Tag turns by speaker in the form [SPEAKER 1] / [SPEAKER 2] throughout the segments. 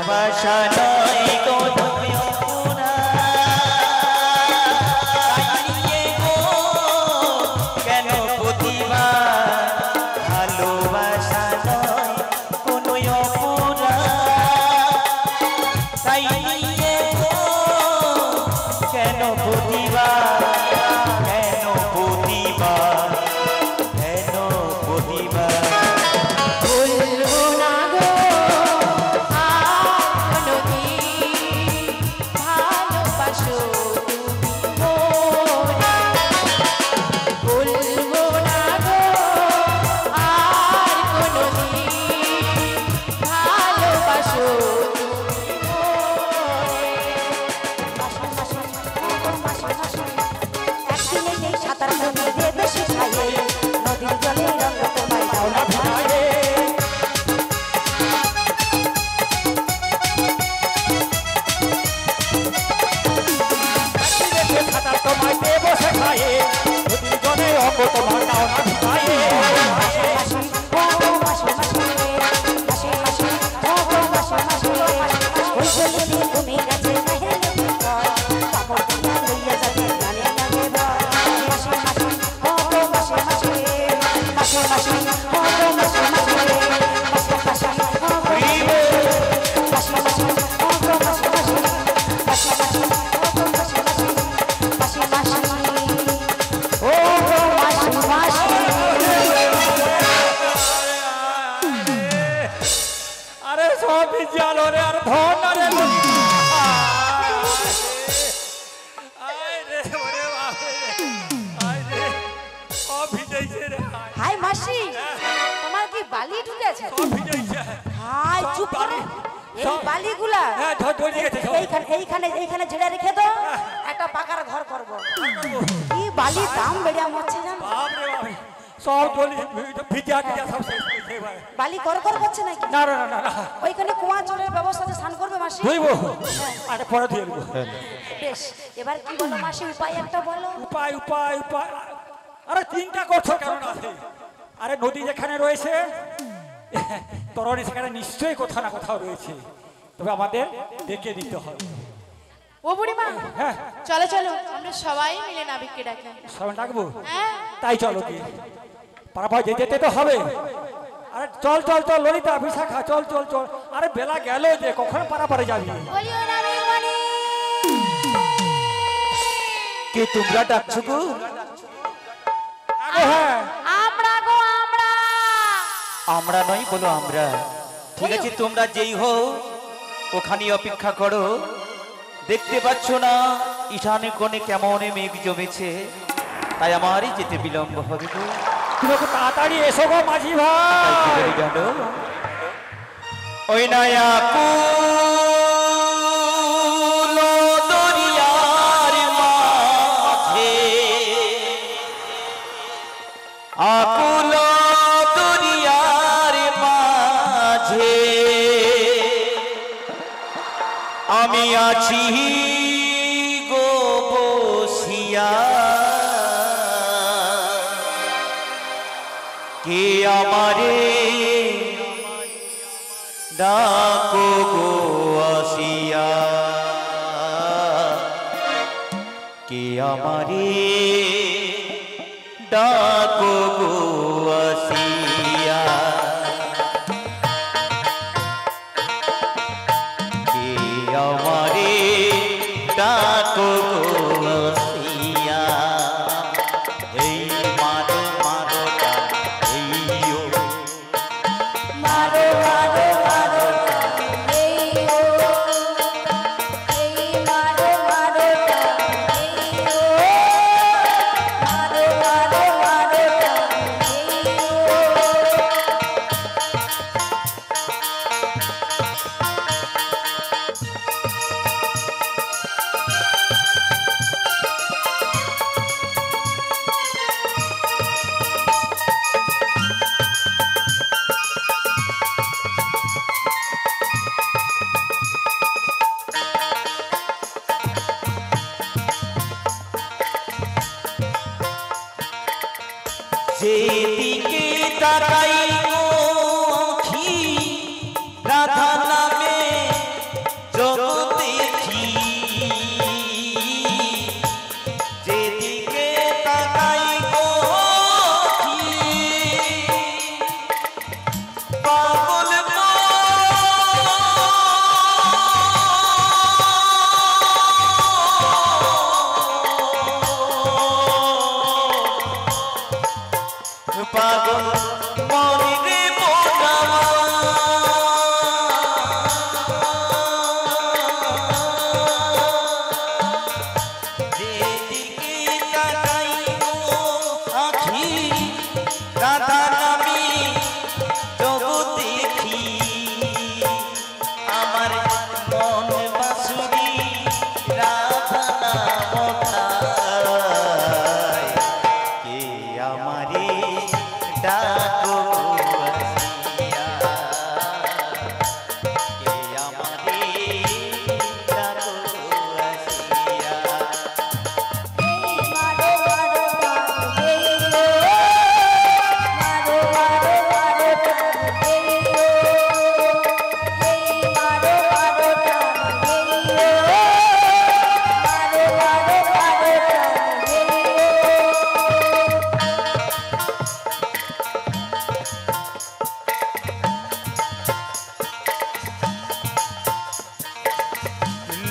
[SPEAKER 1] ভালোবাসা নয় কোনো কেন প্রতিবার ভালোবাসা নয় কোনো তাই কেন প্রতিবার কেন প্রতিবার কেন প্রতিবার
[SPEAKER 2] বলবো না গো আর কোনদিন ভালোবাসো তুমি মোরে। বলবো না গো আর কোনদিন ভালোবাসো সাঁতার নদীতে বেশি খাইয়ে নদীর জলে রঙ তোমায় দাও না ভিড়াইয়ে।
[SPEAKER 3] সাঁতার তোমায় বসে খাইয়ে নদীর জলে রঙ তোমায় দাও না ভিড়াইয়ে।
[SPEAKER 2] তুমি গেছে
[SPEAKER 3] আরে সব ভিজালো রে আর ধন রে
[SPEAKER 2] হাই মাসি তোমার কি বালি ঢুকেছে? হাই চুপ করো এই বালিগুলা এইখানে এইখানে ঝেড়ে রেখে দাও একটা পাকার ঘর করব। কি বালি দাম বেড়ে মরছে জানো?
[SPEAKER 3] সব জলি ভিজা ভিজা সব শেষ হয়ে যাবে।
[SPEAKER 2] বালি কর করছে নাকি?
[SPEAKER 3] না না না না
[SPEAKER 2] ওইখানে কুয়া জলের ব্যবস্থাতে স্নান করবে মাসি?
[SPEAKER 3] হইবো আরে পরে দিয়ে দেবো।
[SPEAKER 2] বেশ এবার কি বলো মাসি উপায় একটা বলো।
[SPEAKER 3] উপায় উপায় উপায় আরে চিন্তা করছো কেমন আছে? আরে নদী যেখানে রয়েছে তরণী সেখানে নিশ্চয়ই কোথাও না কোথাও রয়েছে, তবে আমাদের দেখে দিতে হবে।
[SPEAKER 4] ও বুড়িমা
[SPEAKER 3] হ্যাঁ
[SPEAKER 4] চলো চলো আমরা সবাই মিলে নাবিককে ডাকলাম।
[SPEAKER 3] সবাই ডাকবো?
[SPEAKER 4] হ্যাঁ
[SPEAKER 3] তাই চলো কি পারাপার যেতে তো হবে। আরে চল চল চল ললিতা বিশাখা চল চল চল। আরে বেলা গেল যে কখন পারাপারে যাবি?
[SPEAKER 2] বলিও নাবিক মনি
[SPEAKER 1] কে তোমরা ডাকছো গো?
[SPEAKER 3] হ্যাঁ
[SPEAKER 2] আমরা গো আমরা
[SPEAKER 1] আমরা নই বলো আমরা। ঠিক আছে তোমরা যেই হও ওখানে অপেক্ষা করো। দেখতে পাচ্ছ না ঈশানে কোণে কেমন মেঘ জমেছে, তাই আমারই যেতে বিলম্ব হবে গো।
[SPEAKER 3] তুমি একটু তাড়াতাড়ি এসো গো মাঝি ভাই।
[SPEAKER 1] তাই কি বলি জানো? ওই নয়া কুল দরিয়ার মাঝে আকুল দরিয়ার মাঝে আমি আছি গো বসিয়া, কে আমারে ডাকো গো আসিয়া, কে আমারে ডাকো গো আসিয়া, কে আমারে ডাকো গো আসিয়া। এই মারো মারো এইও
[SPEAKER 2] মারো মারো মারো এই ও এই মারো মারো এই ও মারো মারো মারো এই ও।
[SPEAKER 1] যেদিকে তাকাই আখি রাধা নামে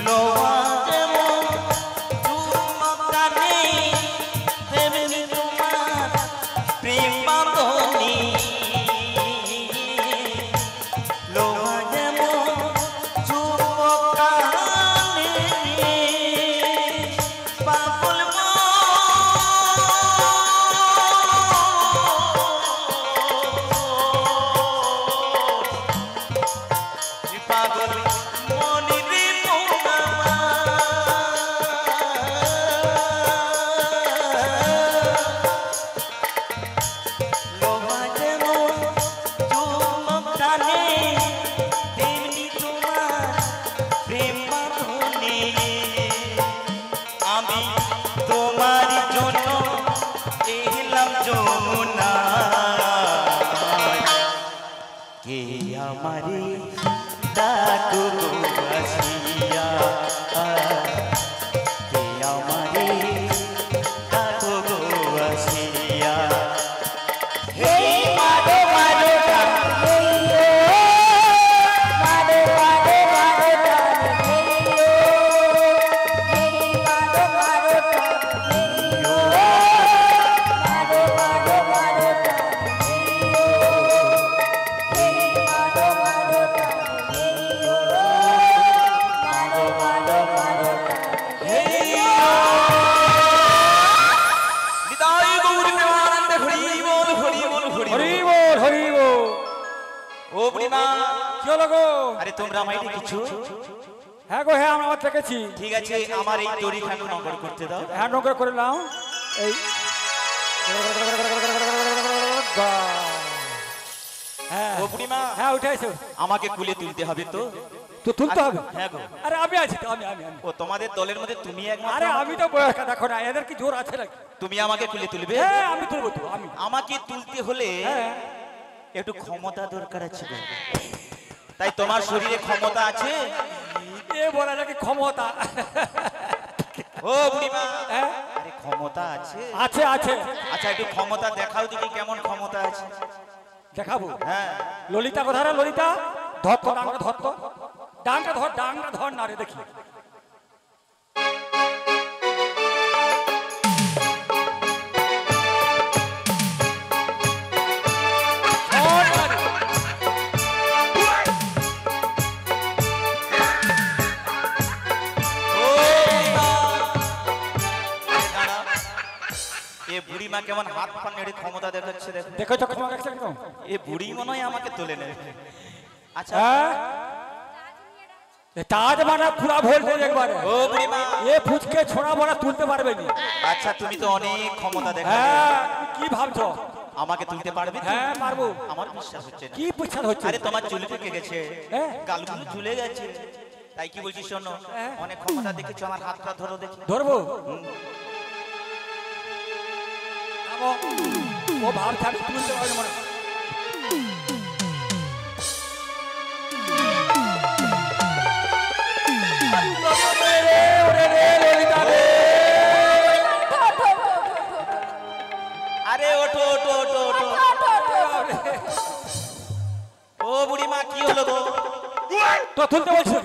[SPEAKER 1] লোহা যেমন চুমকানি তেমনি তোমার প্রেম বাঁধনি লোহা যেমন চুমকানি পাগল পাগল মনিরে লোহা যেমন চুমকানি তেমনি তোমার প্রেম বাঁধনে আমি তোমার জন্য এলাম যমুনা কে আমারে ডাকো আসিয়া কে আমারে ডাকো আসিয়া হে মারো মারো নিতাই গৌর প্রেমানন্দে হরি বল হরি বল হরি বল।
[SPEAKER 3] হরি বল হরি বল।
[SPEAKER 1] ও বুড়িমা
[SPEAKER 3] কি হলো গো?
[SPEAKER 1] আরে তোমরা আমায় কিছু
[SPEAKER 3] হ্যাঁ গো হ্যাঁ আমরা দেখেছি।
[SPEAKER 1] ঠিক আছে আমার এই তরিখান নগর করতে দাও
[SPEAKER 3] হ্যাঁ নগর করে নাও এই হ্যাঁ
[SPEAKER 1] ও বুড়িমা
[SPEAKER 3] হ্যাঁ উঠে এসো।
[SPEAKER 1] আমাকে কুলে তুলতে হবে তো
[SPEAKER 3] তো তুলতে হবে।
[SPEAKER 1] হ্যাঁ গো
[SPEAKER 3] আরে আমি আছি তো আমি আমি আমি।
[SPEAKER 1] ও তোমাদের দলের মধ্যে তুমি একমাত্র
[SPEAKER 3] আরে আমি তো বয়স্ক দেখো না এদের কি জোর আছে নাকি?
[SPEAKER 1] তুমি আমাকে কুলে তুলবে
[SPEAKER 3] হ্যাঁ আমি তুলবো তো আমি।
[SPEAKER 1] আমাকে তুলতে হলে
[SPEAKER 3] হ্যাঁ
[SPEAKER 1] একটু ক্ষমতা দরকার আছে গো। তাই তোমার শরীরে ক্ষমতা আছে
[SPEAKER 3] এ বলে নাকি ক্ষমতা।
[SPEAKER 1] ও বুড়িমা
[SPEAKER 3] হ্যাঁ
[SPEAKER 1] আরে ক্ষমতা আছে
[SPEAKER 3] আছে আছে
[SPEAKER 1] আচ্ছা একটু ক্ষমতা দেখাও দেখি কেমন ক্ষমতা আছে
[SPEAKER 3] দেখাবো।
[SPEAKER 1] হ্যাঁ
[SPEAKER 3] ললিতা কোথায় রে ললিতা? ধর তো ডাংটা ধর তো ডাংটা ধর না রে দেখি। ধর না রে।
[SPEAKER 1] ও বুড়িমা দাঁড়াও। এ বুড়িমা কেমন হাত পা নেড়ে ক্ষমতা দেখাচ্ছে দেখো
[SPEAKER 3] দেখো চোখ তোমার দেখছো একদম।
[SPEAKER 1] এ বুড়ি মনে হয় আমাকে তোলে নেবে আচ্ছা
[SPEAKER 3] হ্যাঁ এ তাজ মারা পুরা ভোল্টেজ একবারে।
[SPEAKER 1] ও বুড়িমা
[SPEAKER 3] এ ফুচকে ছোড়া বড়া তুলতে পারবে নি।
[SPEAKER 1] আচ্ছা তুমি তো অনেক ক্ষমতা দেখাবে
[SPEAKER 3] হ্যাঁ কি ভাবছো?
[SPEAKER 1] আমাকে তুলতে পারবে তো?
[SPEAKER 3] হ্যাঁ পারবো।
[SPEAKER 1] আমার বিশ্বাস হচ্ছে না
[SPEAKER 3] কি পুচ্ছাদ হচ্ছে?
[SPEAKER 1] আরে তোমার চুল পেকে গেছে
[SPEAKER 3] হ্যাঁ।
[SPEAKER 1] গালগুলো ঝুলে গেছে তাই কি বলছিস শোনো
[SPEAKER 3] হ্যাঁ।
[SPEAKER 1] অনেক ক্ষমতা দেখেছো আমার হাতটা ধরো দেখি
[SPEAKER 3] ধরবো আমো, ও ভাবছে আমি তুলতে পারবো না। ওরে রে, ললিতা রে।
[SPEAKER 1] আরে ওঠো ওঠো ওঠো ওঠো ও বুড়িমা কি হলো গো
[SPEAKER 3] তো তুলতে বলছিল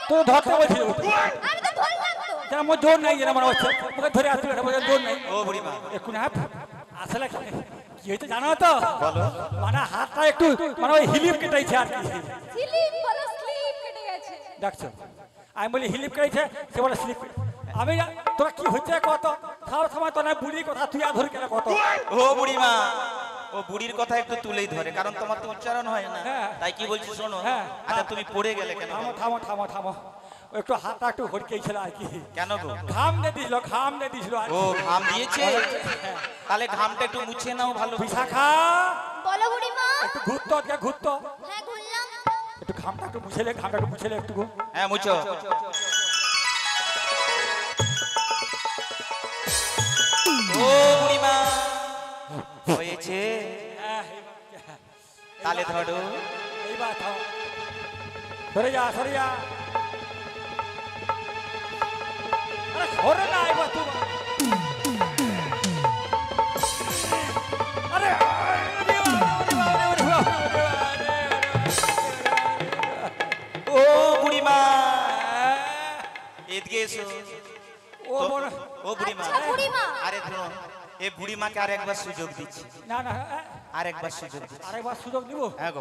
[SPEAKER 3] তো ধরতে বলছিল যেন মোর জোর নাই যেন মনে হচ্ছে ওকে ধরে আসছিল এটা বোঝার জোর নাই।
[SPEAKER 1] ও বুড়িমা
[SPEAKER 3] এখন হ্যাঁ আসলে কি হয়েছে জানো তো?
[SPEAKER 1] বলো
[SPEAKER 3] মানে হাতটা একটু মানে ওই হিলিপ কেটেছে আর কি। দেখছো আমি বলি হিলিপ কেটেছে সে বলে স্লিপ। আমি তোরা কি হচ্ছে কত খাওয়ার সময় তো না বুড়ি কথা তুই আর ধরে কেন কত।
[SPEAKER 1] ও বুড়িমা ও বুড়ির কথা একটু তুলেই ধরে কারণ তোমার তো উচ্চারণ হয় না
[SPEAKER 3] হ্যাঁ।
[SPEAKER 1] তাই কি বলছি শোনো
[SPEAKER 3] হ্যাঁ।
[SPEAKER 1] আচ্ছা তুমি পড়ে গেলে কেন
[SPEAKER 3] থামো থামো থামো থামো ও একটু হাতটা একটু হড়কেছিল আর কি।
[SPEAKER 1] কেন গো
[SPEAKER 3] ঘাম দিয়ে দিয়েছিল আর
[SPEAKER 1] ও ঘাম দিয়েছে তাহলে ঘামটা একটু মুছে নাও ভালো
[SPEAKER 3] বিশাখা
[SPEAKER 2] বলো বুড়িমা।
[SPEAKER 3] একটু ঘুরতো ঘুরতো
[SPEAKER 2] হ্যাঁ ঘুরলাম।
[SPEAKER 3] একটু ঘামটা একটু মুছেলে একটু
[SPEAKER 1] হ্যাঁ মুছো ও বুড়িমা হয়েছে তালে ধরো
[SPEAKER 3] এইবার থাও সরে যা আরে সরে না এবার তুই আরে
[SPEAKER 1] ও বুড়িমা এদিকে এসো।
[SPEAKER 3] ও বড়
[SPEAKER 1] ও বুড়িমা,
[SPEAKER 2] আচ্ছা, বুড়িমা।
[SPEAKER 1] আরে ধরো এই বুড়িমাকে আর একবার সুযোগ দিচ্ছি,
[SPEAKER 3] না না
[SPEAKER 1] আর একবার সুযোগ দিচ্ছি।
[SPEAKER 3] আরেকবার সুযোগ দিব।
[SPEAKER 1] হ্যাঁ গো,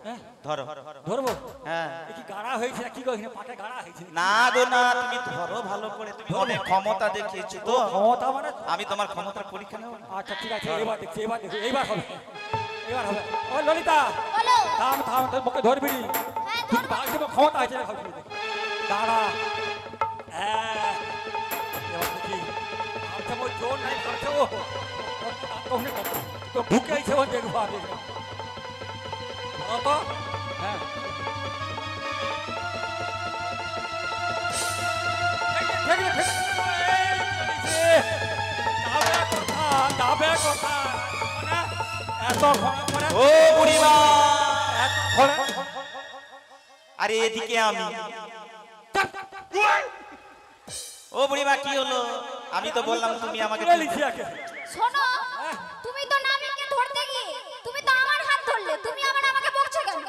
[SPEAKER 3] হ্যাঁ
[SPEAKER 1] ধরো।
[SPEAKER 3] ধরবো।
[SPEAKER 1] হ্যাঁ
[SPEAKER 3] এ কি গাড়া হয়েছে না কি গো, এখানে পাটে গাড়া হয়েছে
[SPEAKER 1] না গো না, তুমি ধরো ভালো করে, তুমি অনেক ক্ষমতা দেখিয়েছো তো।
[SPEAKER 3] ক্ষমতা মানে?
[SPEAKER 1] আমি তোমার ক্ষমতার পরীক্ষা নেব।
[SPEAKER 3] আচ্ছা ঠিক আছে, এবার দেখছি, এবার দেখো, এইবার হবে, এবার হবে। ও ললিতা,
[SPEAKER 2] বলো।
[SPEAKER 3] থাম থাম, তোর মুখে ধরবি নি।
[SPEAKER 2] হ্যাঁ,
[SPEAKER 3] তুই
[SPEAKER 2] ধরবো।
[SPEAKER 3] ভাবছি ক্ষমতা আছে না, ভাবছি দাঁড়া। হ্যাঁ এবার দেখি, আচ্ছা মোর জোর নাই করছে ও, তো ঢুকে আইছে ও, দেখবো আমি। তো হ্যাঁ
[SPEAKER 1] ও বুড়িমা, আরে এদিকে আমি। ও বুড়িমা কি হলো? আমি তো বললাম তুমি আমাকে
[SPEAKER 2] শোনো, তুমি তো নাবিককে ধরতে গিয়ে তুমি তো আমার হাত ধরলে, তুমি আমাকে বকছো কেন?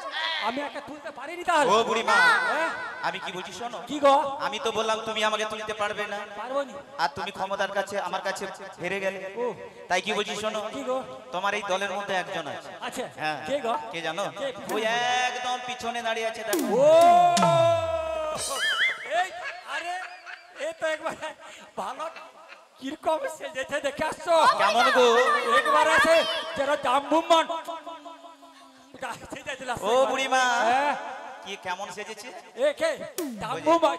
[SPEAKER 3] আমি একা তুলতে পারিনি তাহলে।
[SPEAKER 1] ও বুড়িমা,
[SPEAKER 3] হ্যাঁ?
[SPEAKER 1] আমি কি বলছি শোনো।
[SPEAKER 3] কি গো?
[SPEAKER 1] আমি তো বললাম তুমি আমাকে তুলতে পারবে না,
[SPEAKER 3] পারবো নি।
[SPEAKER 1] আর তুমি ক্ষমতার কাছে আমার কাছে হেরে গেলে।
[SPEAKER 3] ও
[SPEAKER 1] তাই কি বলছি শোনো,
[SPEAKER 3] কি গো?
[SPEAKER 1] তোমার এই দলের মধ্যে একজন আছে।
[SPEAKER 3] আচ্ছা
[SPEAKER 1] হ্যাঁ,
[SPEAKER 3] কে গো?
[SPEAKER 1] কে জানো?
[SPEAKER 3] কে?
[SPEAKER 1] ওই একদম পিছনে দাঁড়িয়ে আছে, দেখো।
[SPEAKER 3] ও এই আরে এ তো একবার ভালো কিরকম সেজেছে দেখে আসছো।
[SPEAKER 1] কেমন গো?
[SPEAKER 3] একবার আছে যেন জাম্বুমান।
[SPEAKER 1] ও বুড়িমা,
[SPEAKER 3] হ্যাঁ
[SPEAKER 1] কি কেমন সেজেছে?
[SPEAKER 3] এ কে জাম্বুমান?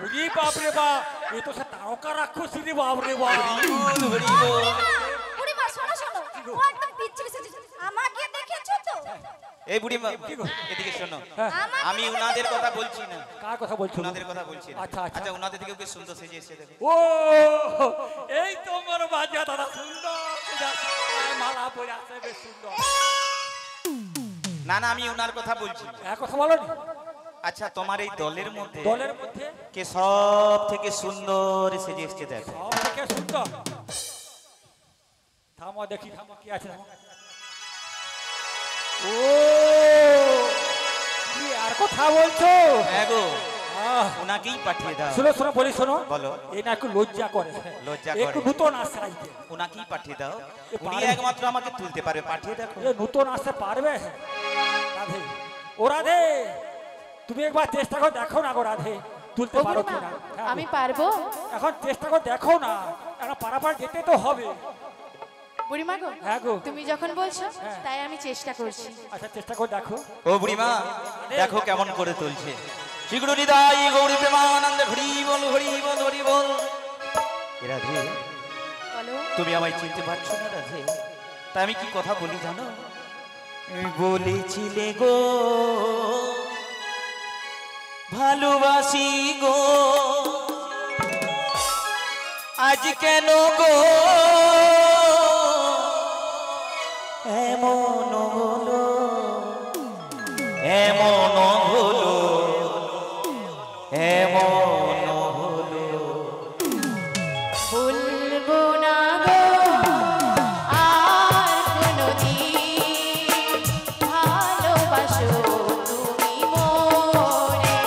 [SPEAKER 3] উরি বাপ রে বাপ, এ তো সে তারকা রাক্ষসী রে বাপ রে বাপ।
[SPEAKER 2] বুড়িমা শোনো শোনো, ও একদম পিচ্ছিল সেজেছে। আমাকে দেখেছো তো?
[SPEAKER 1] এই বুড়িমা
[SPEAKER 3] কি গো?
[SPEAKER 1] এদিকে শোনো,
[SPEAKER 3] হ্যাঁ।
[SPEAKER 2] আমাকে
[SPEAKER 1] আমি
[SPEAKER 2] দেখেছো
[SPEAKER 1] উনাদের
[SPEAKER 2] তো?
[SPEAKER 1] কথা বলছি না,
[SPEAKER 3] কার কথা বলছো?
[SPEAKER 1] উনাদের কথা বলছি না।
[SPEAKER 3] আচ্ছা, আচ্ছা।
[SPEAKER 1] আচ্ছা, উনাদের দিকে বেশ সুন্দর সেজে এসেছে, দেখো।
[SPEAKER 3] ও এই তোমার বাজা দাদা সুন্দর সেজাছে, মালা পরে আছে বেশ সুন্দর।
[SPEAKER 1] না না, আমি উনার কথা বলছি।
[SPEAKER 3] এক কথা বলো নি।
[SPEAKER 1] আচ্ছা, তোমার এই দলের মধ্যে
[SPEAKER 3] দলের মধ্যে
[SPEAKER 1] কে সব থেকে সুন্দর সেজে এসেছে দেখো।
[SPEAKER 3] সব থেকে সুন্দর। থামো দেখি, থামো কি আছে, থামো। ও কি আর কথা বলছো?
[SPEAKER 1] হ্যাঁ গো,
[SPEAKER 3] আহ,
[SPEAKER 1] উনাকেই পাঠিয়ে দাও।
[SPEAKER 3] শোনো শোনো বলি, শোনো।
[SPEAKER 1] বলো।
[SPEAKER 3] এই না একটু লজ্জা করে,
[SPEAKER 1] লজ্জা
[SPEAKER 3] একটু
[SPEAKER 1] করে।
[SPEAKER 3] নতুন আশ্রয় দে।
[SPEAKER 1] উনাকেই পাঠিয়ে দাও,
[SPEAKER 3] এ
[SPEAKER 1] উনি
[SPEAKER 3] পারবে।
[SPEAKER 1] একমাত্র আমাকে তুলতে পারবে, পাঠিয়ে দেখো।
[SPEAKER 3] এ নতুন আসতে পারবে? রাধে, ও রাধে, তুমি একবার চেষ্টা করে দেখো না গো রাধে, তুলতে
[SPEAKER 4] ও
[SPEAKER 3] পারো
[SPEAKER 4] বুড়িমা,
[SPEAKER 3] কিনা। হ্যাঁ,
[SPEAKER 4] আমি পারবো?
[SPEAKER 3] এখন চেষ্টা করে দেখো না, এখন পারাপার যেতে তো হবে।
[SPEAKER 4] বুড়িমা গো,
[SPEAKER 3] হ্যাঁ গো।
[SPEAKER 4] তুমি যখন বলছো
[SPEAKER 3] হ্যাঁ।
[SPEAKER 4] তাই আমি চেষ্টা করছি।
[SPEAKER 3] আচ্ছা চেষ্টা করে দেখো।
[SPEAKER 1] ও বুড়িমা, দেখো কেমন করে তুলছে। শীঘ্র নিদাই গৌরী প্রেমানন্দ, হরি বল হরি বল হরি বল। এ রাধে,
[SPEAKER 4] বলো।
[SPEAKER 1] তুমি আমায় চিনতে পারছো না রাধে? তা আমি কি কথা বলি জানো? বলেছিলে গো ভালোবাসি গো, আজ কেন গো এমন হলো, এমন হলো, এমন হলো।
[SPEAKER 4] বলবো না গো আর কোনোদিন, ভালোবাসো তুমি মোরে।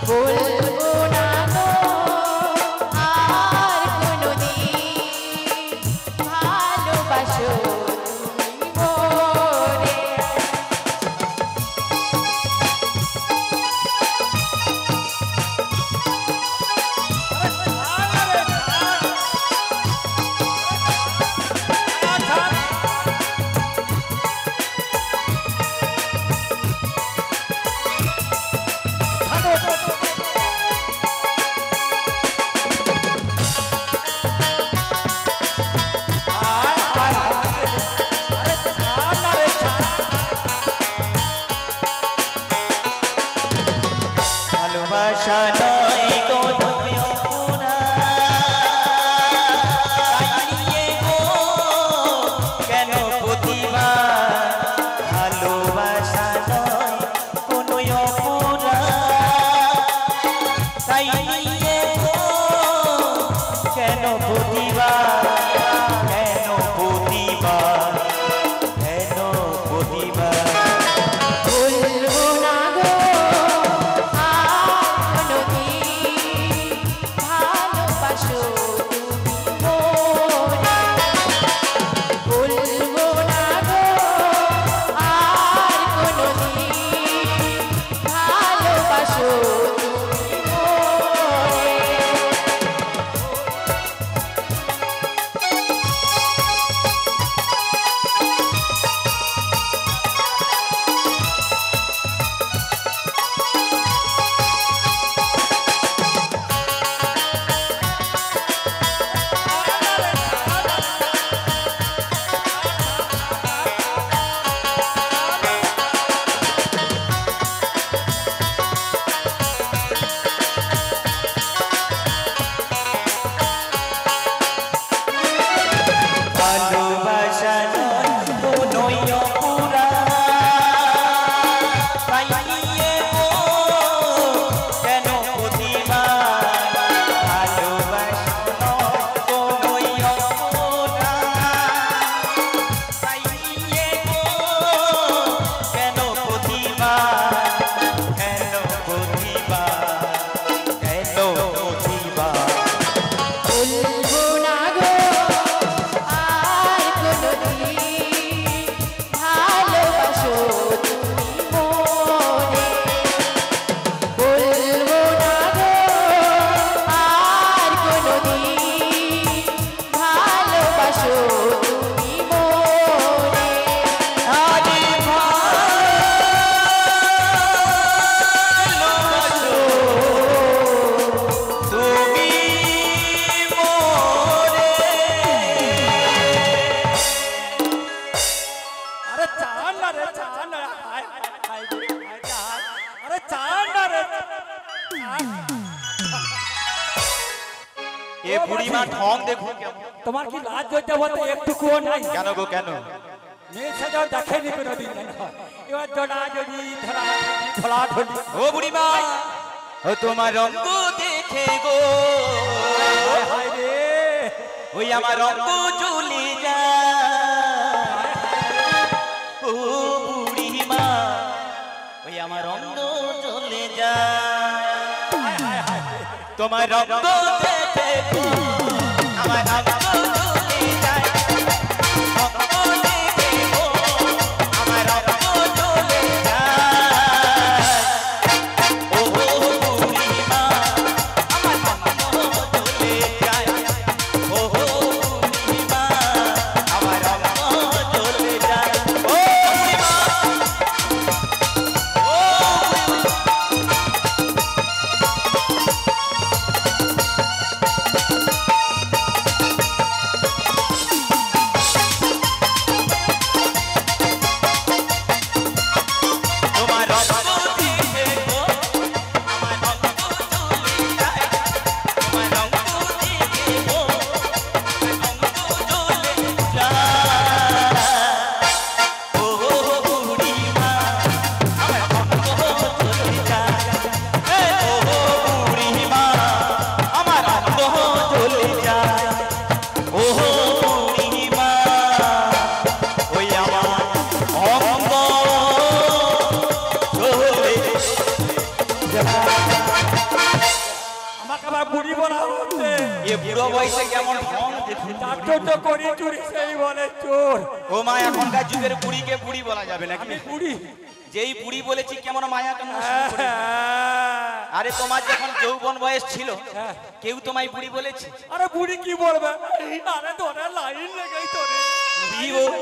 [SPEAKER 4] বলবো না গো আর কোনোদিন, ভালোবাসো তুমি মোরে।
[SPEAKER 3] না রে চান না হায় হায় রে, হায় চান। আরে চান না রে
[SPEAKER 1] এ বুড়িমা ঢং দেখো কেমন।
[SPEAKER 3] তোমার কি লাজ লজ্জা বলতে একটুকুও নাই?
[SPEAKER 1] কেন গো কেন?
[SPEAKER 3] মেয়ে ছেলেও দেখেনি কোনোদিন। এবার জড়া জড়ি ধরা ধরি।
[SPEAKER 1] ও বুড়িমা, ও তোমার রঙ্গ দেখে গো,
[SPEAKER 3] হায় হায় রে,
[SPEAKER 1] ওই আমার রঙ্গ জ্বলে যায়। ও বুড়িমা, ওই আমার রঙ্গ জ্বলে যায়। তোমার রঙ্গ দেখে গো, আমার রঙ্গ জ্বলে যায়। রঙ্গ দেখে গো, আমার রঙ্গ জ্বলে যায়। ও বুড়িমা, আমার রঙ্গ জ্বলে যায়। ও বুড়িমা, আমার রঙ্গ জ্বলে যায়। ও বুড়িমা, ও তোমার রঙ্গ দেখে গো, আমার রঙ্গ জ্বলে যায়। তোমার রঙ্গ দেখে গো, আমার রঙ্গ জ্বলে যায়। ও বুড়িমা, আমার রঙ্গ জ্বলে যায়। ও বুড়িমা, আমার রঙ্গ জ্বলে যায়। ও বুড়িমা, ওই আমার অঙ্গ জ্বলে
[SPEAKER 3] আমাকে আবার বুড়ি বলা হচ্ছে।
[SPEAKER 1] এ বুড়ো বয়সে কেমন ঢং দেখুন।
[SPEAKER 3] চারজন তো করি চুরি সেই বলে চোর।
[SPEAKER 1] ও মা, এখনকার যুগের বুড়িকে বুড়ি বলা যাবে নাকি?
[SPEAKER 3] বুড়ি
[SPEAKER 1] যেই বুড়ি বলেছি কেমন মায়া কেমন শুরু করে। আরে তোমার যখন যৌবন বয়স ছিল কেউ তোমায় বুড়ি বলেছে?
[SPEAKER 3] আরে বুড়ি কি বলবে? আরে তোরা লাইন লেগেই তোরে।
[SPEAKER 1] বুড়ি বল।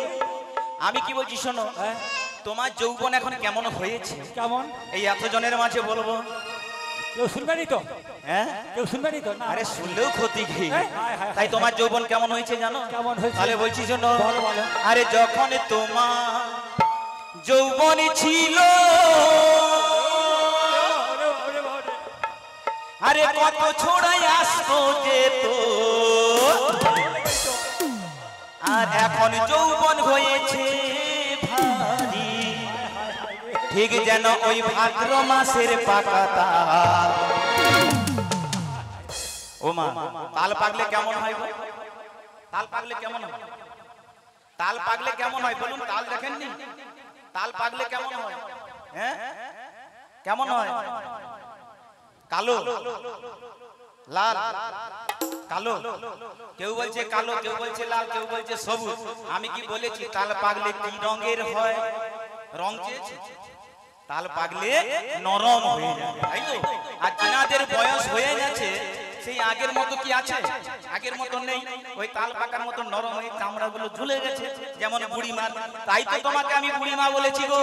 [SPEAKER 1] আমি কি বলছি শোনো, তোমার যৌবন এখন কেমন হয়েছে
[SPEAKER 3] কেমন?
[SPEAKER 1] এই এতজনের মাঝে বলবো?
[SPEAKER 3] কেউ শুনবে নি তো?
[SPEAKER 1] হ্যাঁ,
[SPEAKER 3] কেউ শুনবে নি তো? না
[SPEAKER 1] আরে শুনলেও ক্ষতি কি?
[SPEAKER 3] হায়, হায়, হায়।
[SPEAKER 1] তাই তোমার যৌবন কেমন হয়েছে জানো?
[SPEAKER 3] কেমন হয়েছে?
[SPEAKER 1] তাহলে বলছি শোনো।
[SPEAKER 3] বলো, বলো।
[SPEAKER 1] আরে যখন তোমার যৌবন ছিল,
[SPEAKER 3] ওরে, ওরে, ওরে।
[SPEAKER 1] আরে কত ছোড়াই আসতো যেত, আর এখন যৌবন হয়েছে ভারী, ঠিক যেন ওই ভাদ্র মাসের পাকা তাল। ও মা, তাল পাকলে কেমন হয় গো? তাল পাকলে কেমন হয়? তাল পাকলে কেমন হয় বলুন? তাল দেখেননি? তাল পাকলে কেমন হয়? হ্যাঁ, কেমন হয়? কালো, লাল, কালো, কেউ বলছে কালো, কেউ বলছে লাল, কেউ বলছে সবুজ। আমি কি বলেছি তাল পাকলে কি রঙের হয়? রং চেয়েছি? তাল পাকলে নরম হয়ে যাবে, তাই তো? আর যিনাদের বয়স হয়ে গেছে সেই আগের মতো কি আছে? আগের মতো নেই। ওই তাল পাকার মতো নরম হয়ে চামড়াগুলো ঝুলে গেছে, যেমন বুড়িমা। তাই তো তোমাকে আমি বুড়িমা বলেছি গো।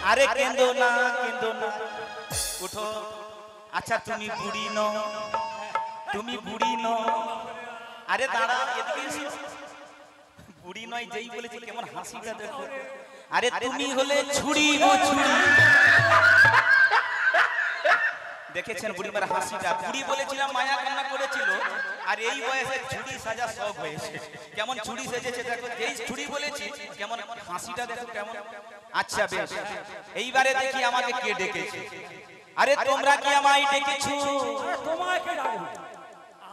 [SPEAKER 1] আরে কেঁদো না, কেঁদো না, উঠো। আচ্ছা তুমি বুড়ি নও, তুমি বুড়ি নও। আরে দাঁড়া, এদিকে এসো। বুড়ি নয় যেই বলেছি, কেমন হাসিটা দেখো। আরে তুমি হলে ছুরি গো ছুরি। দেখেছেন বুড়িমার হাসিটা? বুড়ি বলেছিলাম মায়া কান্না করেছিল, আর এই বয়সে ছুরি সাজা সব হয়েছে। কেমন ছুরি সেজেছে দেখো, যেই ছুরি বলেছি কেমন হাসিটা দেখো কেমন। আচ্ছা বেশ, এইবারে দেখি আমাকে কে ডেকেছে। আরে তোমরা কি আমায় ডেকেছো?
[SPEAKER 3] আরে তোমাকে ডাকবো?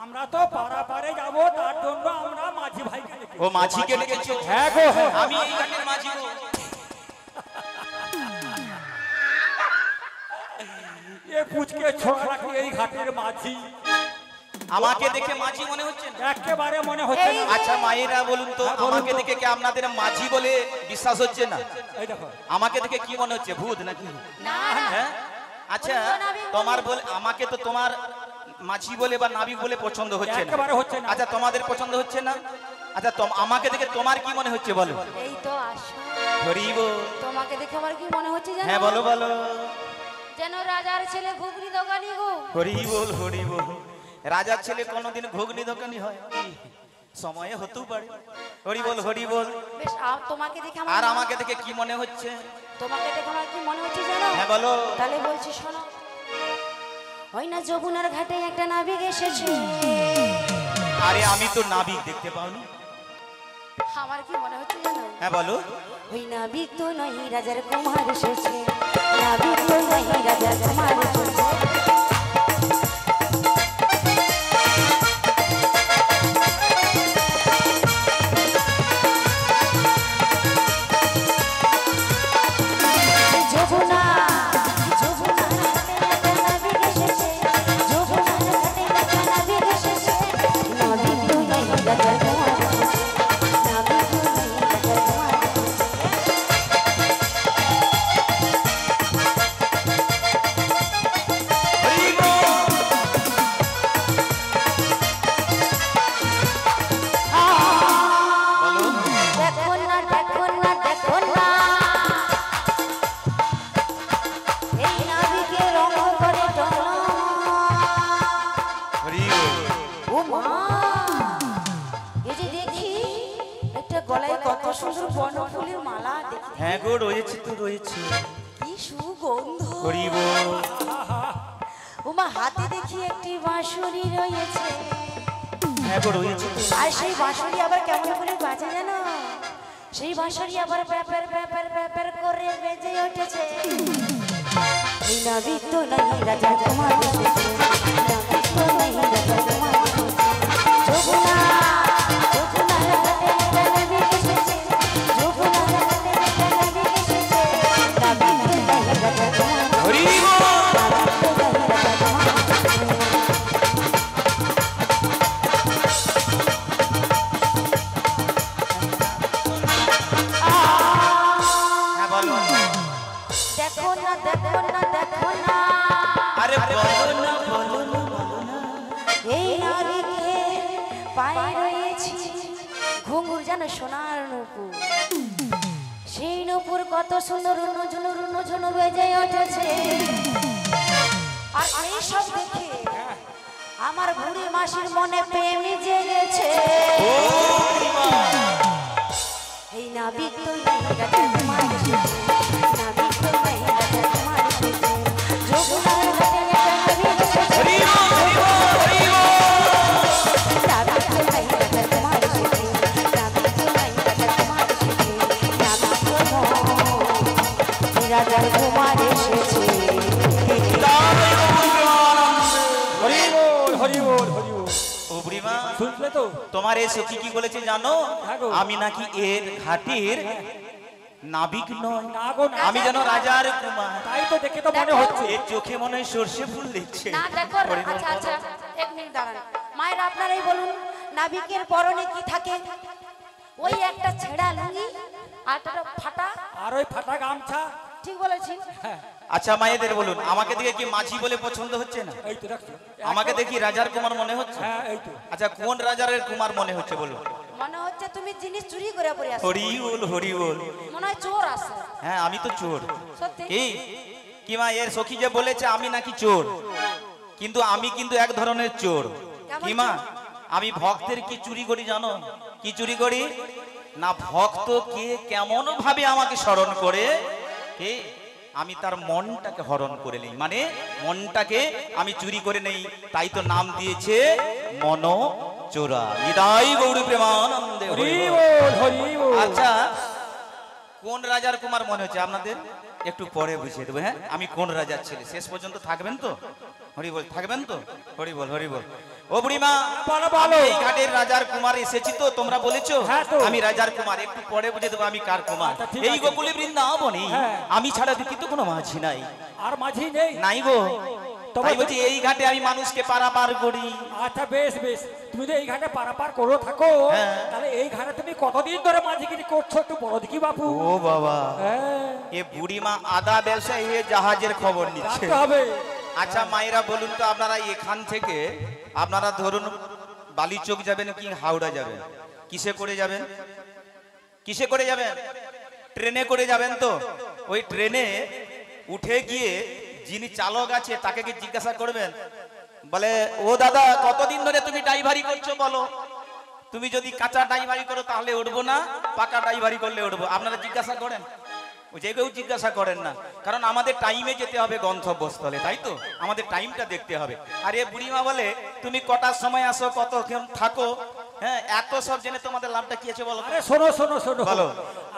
[SPEAKER 3] আমরা তো পাড়া পাড়ে যাবো, তার জন্য আমরা মাঝি ভাইকে ডেকেছি।
[SPEAKER 1] ও মাঝিকে ডেকেছো?
[SPEAKER 3] হ্যাঁ গো, হ্যাঁ।
[SPEAKER 1] আমি এই ঘাটের মাঝি গো।
[SPEAKER 3] এ পুচকে ছোড়া রাখি এই ঘাটের মাঝি।
[SPEAKER 1] আমাকে দেখে মাঝি মনে হচ্ছে না?
[SPEAKER 3] একেবারে মনে হচ্ছে না।
[SPEAKER 1] আচ্ছা মায়েরা বলুন তো,
[SPEAKER 3] হ্যাঁ, বলুন
[SPEAKER 1] আমাকে
[SPEAKER 3] তো।
[SPEAKER 1] দেখে কি আপনাদের মাঝি বলে বিশ্বাস হচ্ছে না?
[SPEAKER 3] এই দেখো,
[SPEAKER 1] আমাকে দেখে কি মনে হচ্ছে? ভূত নাকি?
[SPEAKER 2] না না
[SPEAKER 1] হ্যাঁ, আচ্ছা তোমার বলে আমাকে তো তোমার মাঝি বলে বা নাবিক বলে পছন্দ হচ্ছে না।
[SPEAKER 3] একেবারে হচ্ছে না।
[SPEAKER 1] আচ্ছা তোমাদের পছন্দ হচ্ছে না? আচ্ছা আমাকে দেখে তোমার কি মনে হচ্ছে বলো?
[SPEAKER 2] এই তো আসো।
[SPEAKER 1] হরিব।
[SPEAKER 2] তোমাকে দেখে আমার কি মনে হচ্ছে জানো?
[SPEAKER 1] হ্যাঁ বলো বলো।
[SPEAKER 2] যেন রাজার ছেলে ঘুগনি দোকানি গো।
[SPEAKER 1] হরি বল, হরি বল। রাজার ছেলে কোনোদিন ঘুগনি দোকানি হয়? সময়ে হতেও পারে। হরি বল হরি বল।
[SPEAKER 2] বেশ তোমাকে দেখে
[SPEAKER 1] আর আমাকে দেখে কি মনে হচ্ছে?
[SPEAKER 2] তোমাকে দেখে আমার কি মনে হচ্ছে জানো?
[SPEAKER 1] হ্যাঁ বলো।
[SPEAKER 2] তাহলে বলছি শোনো। ওই না যমুনার ঘাটে একটা নাবিক এসেছে।
[SPEAKER 1] আরে আমি তো নাবিক দেখতে পাওনি।
[SPEAKER 2] আমার কি মনে হচ্ছে জানো?
[SPEAKER 1] হ্যাঁ বলো।
[SPEAKER 2] ওই নাবিক তো নয় রাজার কুমার এসেছে। নাবিক তো নয় রাজার কুমার এসেছে।
[SPEAKER 1] হ্যাঁ গো রয়েছে তো রয়েছে।
[SPEAKER 2] কি সুগন্ধ।
[SPEAKER 1] হরি বল।
[SPEAKER 2] ওমা হাতে দেখি একটি বাঁশরি রয়েছে।
[SPEAKER 1] হ্যাঁ গো রয়েছে।
[SPEAKER 2] আর সেই বাঁশরি আবার কেমন করে বাজে জানো? সেই বাঁশরি আবার প্যাপের প্যাপের প্যাপের করে বেজে উঠেছে। এই নাবিক তো নাই রাজার কুমার এসেছে। নাবিক তো নাই রাজার কুমার এসেছে। যমুনা যমুনার ঘাটে একটা নাবিক এসেছে। যমুনার ঘাটে একটা নাবিক এসেছে। নাবিক তো নাই রাজার কুমার এসেছে।
[SPEAKER 1] হরি বল।
[SPEAKER 2] নাবিক তো নাই রাজার কুমার এসেছে।
[SPEAKER 1] হ্যাঁ বলো।
[SPEAKER 2] দেখো না দেখো না দেখো না।
[SPEAKER 1] আরে বলো না বলো না বলো না।
[SPEAKER 2] এই নাবিকের পায়ে রয়েছে ঘুঙুর যেন সোনার নূপুর। সেই নূপুর কত সুন্দর রুনঝুনু রুনঝুনু বেজে উঠেছে। আর এই সব দেখে আমার বুড়ি মাসির মনে প্রেমী জেগেছে। এই নাবিক তো নাই রাজার কুমার এসেছে। নাবিক তো নাই রাজার কুমার এসেছে। যমুনার ঘাটে একটা নাবিক এসেছে।
[SPEAKER 1] হরি বল হরি বল হরি বল।
[SPEAKER 2] নাবিক তো নাই রাজার কুমার এসেছে। নাবিক তো নাই রাজার কুমার এসেছে। নাবিক তো নাই রাজার কুমার এসেছে।
[SPEAKER 3] হরি বল হরি বল হরি বল।
[SPEAKER 1] ও বুড়িমা
[SPEAKER 3] শুনলে তো?
[SPEAKER 1] তোমার এই সখী কি বলেছে জানো?
[SPEAKER 3] হ্যাঁ গো।
[SPEAKER 1] আমি নাকি এর ঘাটের নাবিক নয়,
[SPEAKER 3] না গো না।
[SPEAKER 1] আমি যেন রাজার কুমার।
[SPEAKER 3] তাই তো দেখে তো মনে হচ্ছে।
[SPEAKER 1] এর চোখে মনে হয় সর্ষে ফুল দেখছে।
[SPEAKER 2] না দেখো
[SPEAKER 1] হরি বল
[SPEAKER 2] আচ্ছা
[SPEAKER 1] বলো।
[SPEAKER 2] আচ্ছা এক মিনিট দাঁড়ান। মায়ের আপনারাই বলুন নাবিকের পরনে কি থাকে? ওই একটা ছেঁড়া লুঙ্গি আর একটা ফাটা।
[SPEAKER 3] আর ওই ফাটা গামছা।
[SPEAKER 2] ঠিক বলেছি?
[SPEAKER 3] হ্যাঁ
[SPEAKER 1] আচ্ছা মায়েদের বলুন, আমাকে দেখে কি মাঝি বলে পছন্দ হচ্ছে না?
[SPEAKER 3] এই তো রাখছো।
[SPEAKER 1] আমাকে দেখি রাজার কুমার মনে হচ্ছে?
[SPEAKER 3] হ্যাঁ এই তো।
[SPEAKER 1] আচ্ছা কোন রাজার কুমার মনে হচ্ছে বলুন?
[SPEAKER 2] মনে হচ্ছে তুমি জিনিস চুরি করে পড়ে আসো।
[SPEAKER 1] হরি বল হরি বল।
[SPEAKER 2] মনে হয় চোর আছে।
[SPEAKER 1] হ্যাঁ আমি তো চোর।
[SPEAKER 2] সত্যি?
[SPEAKER 1] কি মা এর সখী যে বলেছে আমি নাকি চোর, কিন্তু আমি কিন্তু এক ধরনের চোর।
[SPEAKER 2] কেমন
[SPEAKER 1] কি মা
[SPEAKER 2] চোর?
[SPEAKER 1] আমি ভক্তের কি চুরি করি জানো? কি চুরি করি না, ভক্ত কে কেমন ভাবে আমাকে স্মরণ করে কে আমি তার মনটাকে হরণ করে নেই, মানে মনটাকে আমি চুরি করে নেই। তাই তো নাম দিয়েছে মন চোরা। নিতাই গৌর প্রেমানন্দে হরি
[SPEAKER 3] হরি
[SPEAKER 1] বল।
[SPEAKER 3] বল হরি বল।
[SPEAKER 1] আচ্ছা কোন রাজার কুমার মনে হচ্ছে আপনাদের? একটু পরে বুঝিয়ে দেবো। হ্যাঁ আমি কোন রাজার ছেলে, শেষ পর্যন্ত থাকবেন তো? হরি বল থাকবেন তো? হরি বল হরি বল। ও বুড়িমা
[SPEAKER 3] বলো, বলো।
[SPEAKER 1] আমি এই ঘাটের রাজার কুমার এসেছি তো, তোমরা বলেছো
[SPEAKER 3] হ্যাঁ তো।
[SPEAKER 1] আমি রাজার কুমার। একটু পরে বুঝিয়ে দেবো আমি কার কুমার।
[SPEAKER 3] আচ্ছা, ঠিক
[SPEAKER 1] এই
[SPEAKER 3] আছে।
[SPEAKER 1] গোকুলে বৃন্দাবনে
[SPEAKER 3] হ্যাঁ।
[SPEAKER 1] আমি ছাড়া দ্বিতীয় কোনো মাঝি নাই।
[SPEAKER 3] আর মাঝি নেই?
[SPEAKER 1] নাই গো।
[SPEAKER 3] তবে
[SPEAKER 1] তাই বলছি এই ঘাটে আমি মানুষকে পারাপার করি।
[SPEAKER 3] আচ্ছা বেশ বেশ, তুমি তো এই ঘাটে পারাপার করো থাকো,
[SPEAKER 1] হ্যাঁ।
[SPEAKER 3] তাহলে এই ঘাটে তুমি কতদিন ধরে মাঝিগিরি করছো একটু বলো দেখি বাপু।
[SPEAKER 1] ও বাবা,
[SPEAKER 3] হ্যাঁ
[SPEAKER 1] এ বুড়িমা আদা ব্যবসায়ী হয়ে জাহাজের খবর নিচ্ছে।
[SPEAKER 3] রাখতে হবে।
[SPEAKER 1] আচ্ছা মায়েরা বলুন তো, আপনারা এখান থেকে আপনারা ধরুন বালিচক যাবেন কি হাওড়া যাবেন, কিসে করে যাবেন? কিসে করে যাবেন? ট্রেনে করে যাবেন তো? ওই ট্রেনে উঠে গিয়ে যিনি চালক আছে তাকে কি জিজ্ঞাসা করবেন, বলে ও দাদা কতদিন ধরে তুমি ড্রাইভারি করছো বলো? তুমি যদি কাঁচা ড্রাইভারি করো তাহলে উঠবো না, পাকা ড্রাইভারি করলে উঠবো। আপনারা জিজ্ঞাসা করেন? যে কেউ জিজ্ঞাসা করেন না, কারণ আমাদের টাইমে যেতে হবে গন্তব্যস্থলে, তাই তো আমাদের টাইমটা দেখতে হবে। আর এ বুড়িমা বলে তুমি কটার সময় আসো, কতক্ষণ থাকো, হ্যাঁ এত সব জেনে তোমাদের লাভটা কি আছে বলো?
[SPEAKER 3] আরে শোনো শোনো শোনো,
[SPEAKER 1] বলো।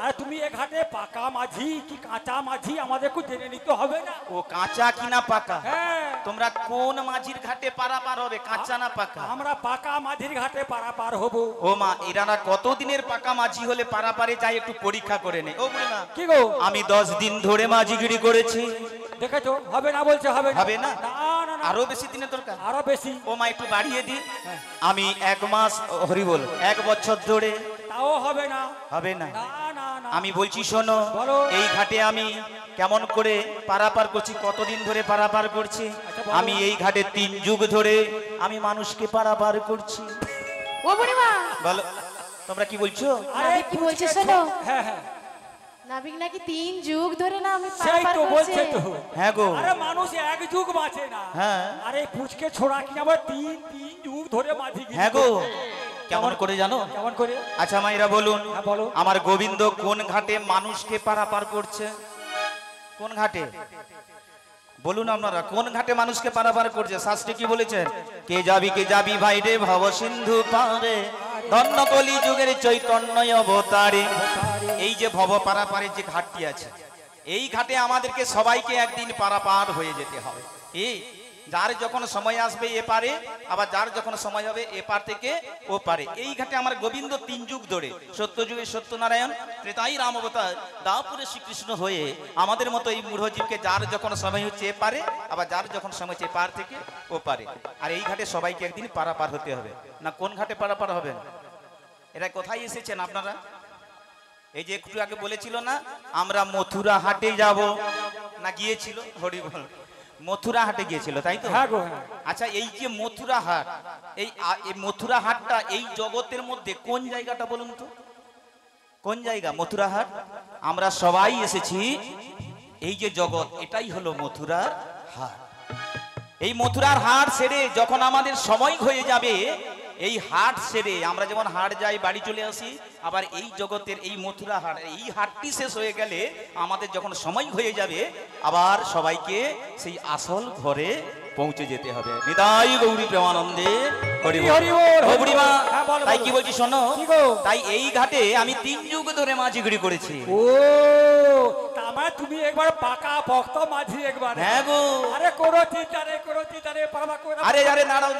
[SPEAKER 3] আরে তুমি এ ঘাটে পাকা মাঝি কি কাঁচা মাঝি আমাদের একটু জেনে নিতে হবে না?
[SPEAKER 1] ও কাঁচা কিনা পাকা?
[SPEAKER 3] হ্যাঁ,
[SPEAKER 1] তোমরা কোন মাঝির ঘাটে পারাপার হবে, কাঁচা না পাকা?
[SPEAKER 3] আমরা পাকা মাঝির ঘাটে পারাপার হব।
[SPEAKER 1] ও মা, এরানা কতদিনের পাকা মাঝি হলে পারাপারে যাই একটু পরীক্ষা করে নে। ও বুড়িমা,
[SPEAKER 3] কি গো?
[SPEAKER 1] আমি 10 দিন ধরে মাঝিগিরি করেছি।
[SPEAKER 3] দেখেছো হবে না বলছে, হবে না।
[SPEAKER 1] হবে না?
[SPEAKER 3] না না না,
[SPEAKER 1] আরো বেশি দিনের দরকার?
[SPEAKER 3] আরো বেশি।
[SPEAKER 1] ও মা একটু বাড়িয়ে দি। আমি 1 মাস, হরি বল, 1 বছর ধরে।
[SPEAKER 3] তাও হবে না।
[SPEAKER 1] হবে না?
[SPEAKER 3] না না না,
[SPEAKER 1] আমি বলছি শোনো,
[SPEAKER 3] বলো।
[SPEAKER 1] এই ঘাটে আমি কেমন করে পারাপার করছি, কতদিন ধরে পারাপার করছি।
[SPEAKER 3] আচ্ছা, বলো।
[SPEAKER 1] আমি এই ঘাটে 3 যুগ ধরে আমি মানুষকে পারাপার করছি।
[SPEAKER 2] ও বুড়িমা,
[SPEAKER 1] বলো, তোমরা কি বলছো?
[SPEAKER 3] আরে
[SPEAKER 2] নাবিক কি বলছে শোনো?
[SPEAKER 3] হ্যাঁ হ্যাঁ,
[SPEAKER 2] নাবিক নাকি 3 যুগ ধরে না আমি
[SPEAKER 3] সেই
[SPEAKER 2] পারাপার
[SPEAKER 3] তো বলছে
[SPEAKER 2] করছি।
[SPEAKER 3] তো।
[SPEAKER 1] হ্যাঁ গো।
[SPEAKER 3] আরে মানুষ এক যুগ বাঁচে না।
[SPEAKER 1] হ্যাঁ।
[SPEAKER 3] আরে পুচকে ছোড়া কি আবার তিন যুগ ধরে মাঝি গিরি
[SPEAKER 1] হ্যাঁ গো,
[SPEAKER 3] করছে।
[SPEAKER 1] কেমন করে জানো?
[SPEAKER 3] কেমন করে?
[SPEAKER 1] আচ্ছা মাইরা বলুন,
[SPEAKER 3] হ্যাঁ, বলো।
[SPEAKER 1] আমার গোবিন্দ কোন ঘাটে মানুষকে পারাপার করছে? কোন ঘাটে বলুন আপনারা, কোন ঘাটে মানুষকে পারাপার করছে? শাস্ত্রে কি বলেছেন? কে যাবি ভাই রে ভব সিন্ধু পারে, ধন্য কলি যুগের চৈতন্য অবতারে। এই যে ভব পারাপারের যে ঘাটটি আছে, এই ঘাটে আমাদেরকে সবাইকে একদিন পারাপার হয়ে যেতে হবে। এই যার যখন সময় আসবে এ পারে, আবার যার যখন সময় হবে এ পার থেকে ও পারে। এই ঘাটে আমার গোবিন্দ 3 যুগ ধরে, সত্য যুগে সত্যনারায়ণ, ত্রেতাই রাম অবতার, দাপুরে শ্রীকৃষ্ণ হয়ে আমাদের মতো এই মূঢ়জীবকে যার যখন সময় হচ্ছে এ পারে, আবার যার যখন সময় হচ্ছে এ পার থেকে ও পারে। আর এই ঘাটে সবাইকে একদিন পারাপার হতে হবে। না কোন ঘাটে পারাপার হবেন? এরা কোথায় এসেছেন আপনারা? এই যে একটু আগে বলেছিল না আমরা মথুরা হাটে যাব, না গিয়েছিল? হরি বল, মথুরা হাটে গিয়েছিল, তাই তো?
[SPEAKER 3] হ্যাঁ গো, হ্যাঁ।
[SPEAKER 1] আচ্ছা, এই যে মথুরা হাট, এই মথুরা হাটটা এই জগতের মধ্যে কোন জায়গাটা বলুন তো? কোন জায়গা মথুরা হাট? আমরা সবাই এসেছি, এই যে জগৎ এটাই হলো মথুরার হাট। এই মথুরার হাট সেরে যখন আমাদের সময় হয়ে যাবে, এই হাট সেরে আমরা যেমন হাট যাই বাড়ি চলে আসি, আবার এই জগতের এই মথুরা হাট, এই হাটটি শেষ হয়ে গেলে আমাদের যখন সময় হয়ে যাবে, আবার সবাইকে সেই আসল ঘরে পৌঁছে যেতে হবে। নিতাই গৌরী প্রেমানন্দে হরি বল।
[SPEAKER 3] হরি বল,
[SPEAKER 1] ও বুড়িমা,
[SPEAKER 3] হ্যাঁ, বলো,
[SPEAKER 1] তাই
[SPEAKER 3] বলো।
[SPEAKER 1] কি বলছি শোনো,
[SPEAKER 3] কি গো?
[SPEAKER 1] তাই এই ঘাটে আমি 3 যুগ ধরে মাঝিগিরি করেছি।
[SPEAKER 3] ও তার মানে তুমি একবার পাকা ভক্ত মাঝি একবার।
[SPEAKER 1] হ্যাঁ গো।
[SPEAKER 3] আরে করো চিন্তা রে পারবা করে।
[SPEAKER 1] আরে দাঁড়াও,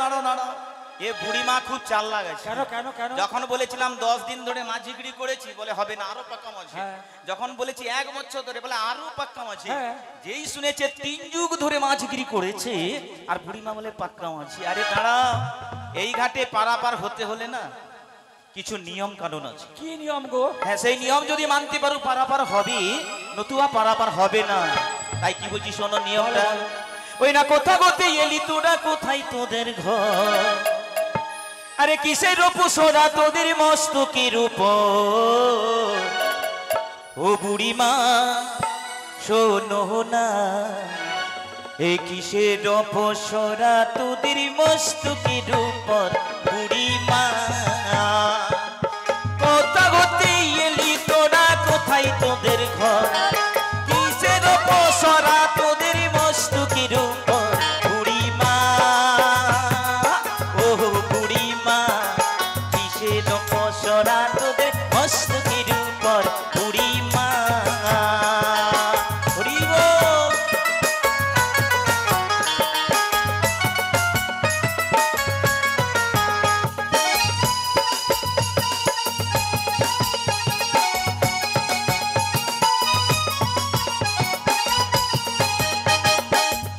[SPEAKER 1] এ বুড়িমা খুব চাল্লাক আছে।
[SPEAKER 3] কেন কেন কেন?
[SPEAKER 1] যখন বলেছিলাম 10 দিন ধরে মাঝিগিরি করেছি, বলে হবে না, আরো পাক্কা মাঝি।
[SPEAKER 3] হ্যাঁ।
[SPEAKER 1] যখন বলেছি 1 বছর ধরে, বলে আরো পাক্কা মাঝি।
[SPEAKER 3] হ্যাঁ।
[SPEAKER 1] যেই শুনেছে 3 যুগ ধরে মাঝিগিরি করেছে, আর বুড়িমা বলে পাক্কা মাঝি। আরে দাঁড়া, এই ঘাটে পারাপার হতে হলে না কিছু নিয়ম কানুন আছে।
[SPEAKER 3] কি নিয়ম গো?
[SPEAKER 1] হ্যাঁ, সেই নিয়ম যদি মানতে পারো পারাপার হবে, নতুবা পারাপার হবে না। তাই কি বলছি শোনো নিয়মটা। ওই না কোথা কোথায় এলি তোরা, কোথায় তোদের ঘর, আরে কিসের উপসরা তোদের মস্তকের উপর। ও বুড়িমা শোনো না, এ কিসের উপসরা তোদের মস্তকের উপর। বুড়িমা কোথা হতে এলি তোরা, কোথায় তোদের ঘর, কিসের উপসরা তোদের মস্তকের উপর। বুড়িমা ও বুড়িমা, কিসের উপসরা তোদের মস্তকের উপর। বুড়িমা হরি বল।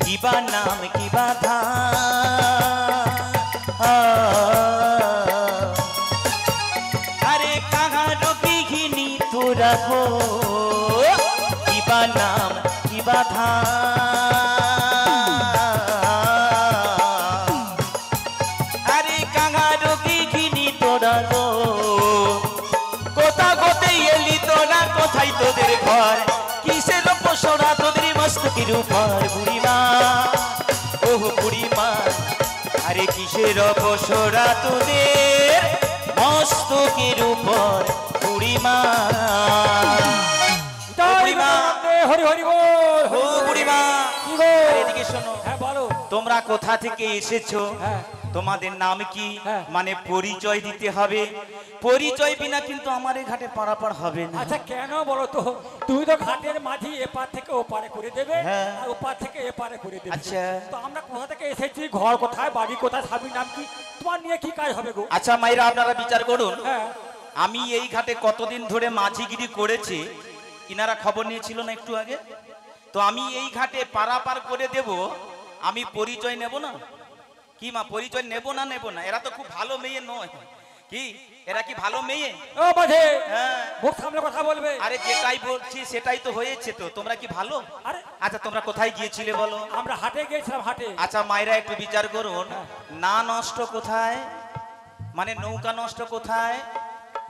[SPEAKER 1] কিবা নাম কিবা আরে কাহার বিঘিনী তোরা হো, কিবা নাম কিবা আরে কাহার বিঘিনী তোরা গো, কোথা কোতে এলি তোরা, কোথায় তোদের ঘর, কিসের উপসরা তোদের মস্তকের উপর। বুড়িমা ও বুড়িমা, আরে কিসের উপসরা তোদের মস্তকের উপর বুড়িমা। বুড়িমা,
[SPEAKER 3] হরি হরি বল।
[SPEAKER 1] ও বুড়িমা,
[SPEAKER 3] কি গো?
[SPEAKER 1] এদিকে শোনো।
[SPEAKER 3] হ্যাঁ বলো।
[SPEAKER 1] তোমরা কোথা থেকে এসেছো?
[SPEAKER 3] হ্যাঁ।
[SPEAKER 1] তোমাদের নাম কি?
[SPEAKER 3] হ্যাঁ।
[SPEAKER 1] মানে পরিচয় দিতে হবে। পরিচয় বিনা কিন্তু আমার এই ঘাটে পারাপার হবে না।
[SPEAKER 3] আচ্ছা কেন বলো তো? তুমি তো ঘাটের মাঝি, এপার থেকে ওপারে করে দেবে,
[SPEAKER 1] হ্যাঁ।
[SPEAKER 3] আর ওপার থেকে এপারে করে দেবে।
[SPEAKER 1] আচ্ছা।
[SPEAKER 3] তো আমরা কোথা থেকে এসেছি, ঘর কোথায়, বাড়ি কোথায়, স্বামীর নাম কি, তোমার নিয়ে কি কাজ হবে গো?
[SPEAKER 1] আচ্ছা মাইরা, আপনারা বিচার করুন।
[SPEAKER 3] হ্যাঁ।
[SPEAKER 1] আমি এই ঘাটে কতদিন ধরে মাঝিগিরি করেছি, ইনারা খবর নিয়েছিল না একটু আগে? তো আমি এই ঘাটে পারাপার করে দেব, আমি পরিচয় নেব না? কি মা, পরিচয় নেব না? নেব না? এরা তো খুব ভালো মেয়ে নয়। কি এরা কি ভালো মেয়ে?
[SPEAKER 3] ও মাঝে,
[SPEAKER 1] হ্যাঁ।
[SPEAKER 3] মুখ সামনে কথা বলবে।
[SPEAKER 1] আরে যেটাই বলছি সেটাই তো হয়েছে। তো তোমরা কি ভালো?
[SPEAKER 3] আরে
[SPEAKER 1] আচ্ছা তোমরা কোথায় গিয়েছিলে বলো?
[SPEAKER 3] আমরা হাটে গিয়েছিলাম, হাটে।
[SPEAKER 1] আচ্ছা মায়েরা একটু বিচার করুন, না নষ্ট কোথায়, মানে নৌকা নষ্ট কোথায়?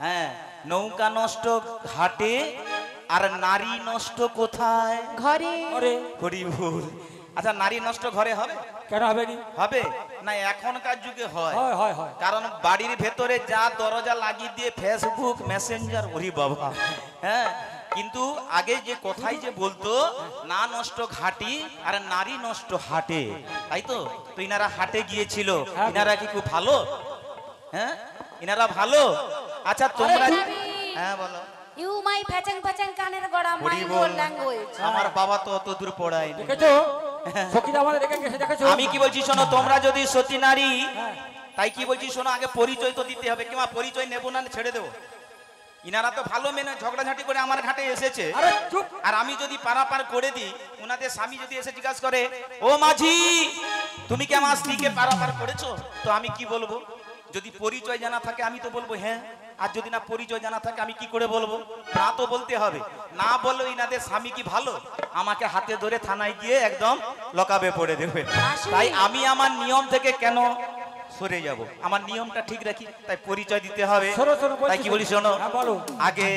[SPEAKER 1] হ্যাঁ, নৌকা নষ্ট ঘাটে, আর নারী নষ্ট কোথায়?
[SPEAKER 4] ঘরে
[SPEAKER 3] আরে
[SPEAKER 1] হরি বল। আচ্ছা নারী নষ্ট ঘরে হবে?
[SPEAKER 3] কেন হবে নি?
[SPEAKER 1] হবে না, এখনকার যুগে হয়।
[SPEAKER 3] হয় হয় হয়।
[SPEAKER 1] কারণ বাড়ির ভেতরে যা দরজা লাগিয়ে দিয়ে ফেসবুক মেসেঞ্জার, ওরি বাবা। হ্যাঁ, কিন্তু আগে যে কথাই যে বলতো, না নষ্ট ঘাটি আর নারী নষ্ট হাটে, তাই তো? তো ইনারা হাটে গিয়েছিল,
[SPEAKER 3] হ্যাঁ।
[SPEAKER 1] ইনারা কি খুব ভালো? হ্যাঁ, ইনারা ভালো। আচ্ছা তোমরা,
[SPEAKER 2] আরে,
[SPEAKER 1] হ্যাঁ বলো।
[SPEAKER 2] ইউ মাই ফ্যাচাং ফ্যাচাং কানের গড়া মাই
[SPEAKER 1] হরি বল।
[SPEAKER 2] ওর ল্যাঙ্গুয়েজ।
[SPEAKER 1] আমার বাবা তো অত দূর পড়ায়নি।
[SPEAKER 3] দেখেছো সখীরা আমাদের রেখে গেছে, দেখেছো?
[SPEAKER 1] আমি কি বলছি শোনো, তোমরা যদি সতী নারী,
[SPEAKER 3] হ্যাঁ।
[SPEAKER 1] তাই কি বলছি শোনো, আগে পরিচয় তো দিতে হবে। কিংবা পরিচয় নেবো না, ছেড়ে দেবো? ইনারা তো ভালো মেনে ঝগড়াঝাটি করে আমার ঘাটে এসেছে,
[SPEAKER 3] আরে চুপ।
[SPEAKER 1] আর আমি যদি পারাপার করে দিই, ওনাদের স্বামী যদি এসে জিজ্ঞাসা করে, ও মাঝি তুমি কি আমার স্ত্রীকে পারাপার করেছো? তো আমি কি বলবো? যদি পরিচয় জানা থাকে আমি তো বলবো হ্যাঁ, আর যদি না পরিচয় জানা থাকে আমি কি করে বলবো? না তো বলতে হবে। না বললে ইনাদের স্বামী কি ভালো, আমাকে হাতে ধরে থানায় গিয়ে একদম লকাবে পড়ে দেবে।
[SPEAKER 2] মাসি।
[SPEAKER 1] তাই আমি আমার নিয়ম থেকে কেন সরে যাব? আমার নিয়মটা ঠিক রাখি, তাই পরিচয় দিতে হবে।
[SPEAKER 3] শোনো, শোনো, বলছি,
[SPEAKER 1] তাই কি বলি শোনো,
[SPEAKER 3] হ্যাঁ, বলো।
[SPEAKER 1] আগে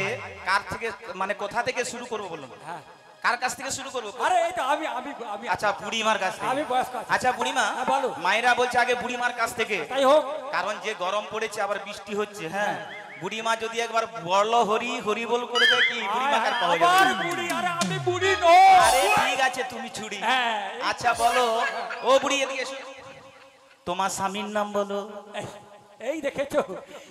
[SPEAKER 1] কার থেকে, মানে কোথা থেকে শুরু করবো বলুন?
[SPEAKER 3] হ্যাঁ।
[SPEAKER 1] কার কাছ থেকে শুরু করবো?
[SPEAKER 3] আরে এই তো আমি আমি আমি
[SPEAKER 1] আচ্ছা বুড়িমার কাছ থেকে।
[SPEAKER 3] আমি বয়স্ক আছি।
[SPEAKER 1] আচ্ছা বুড়িমা,
[SPEAKER 3] হ্যাঁ, বলো।
[SPEAKER 1] মায়েরা বলছে আগে বুড়িমার কাছ থেকে,
[SPEAKER 3] তাই হোক।
[SPEAKER 1] কারণ যে গরম পড়েছে আবার বৃষ্টি হচ্ছে। হ্যাঁ, বুড়িমা যদি একবার বড় হরি হরি বল করে দেয়, কি বুড়িমা কার পাওয়া
[SPEAKER 3] আবার
[SPEAKER 1] যাবে?
[SPEAKER 3] বুড়ি, আরে আমি বুড়ি নই।
[SPEAKER 1] আরে ঠিক আছে, তুমি ছুরি।
[SPEAKER 3] হ্যাঁ।
[SPEAKER 1] আচ্ছা বলো, ও বুড়ি এদিকে এসো, তোমার স্বামীর নাম বলো।
[SPEAKER 3] এই দেখেছো,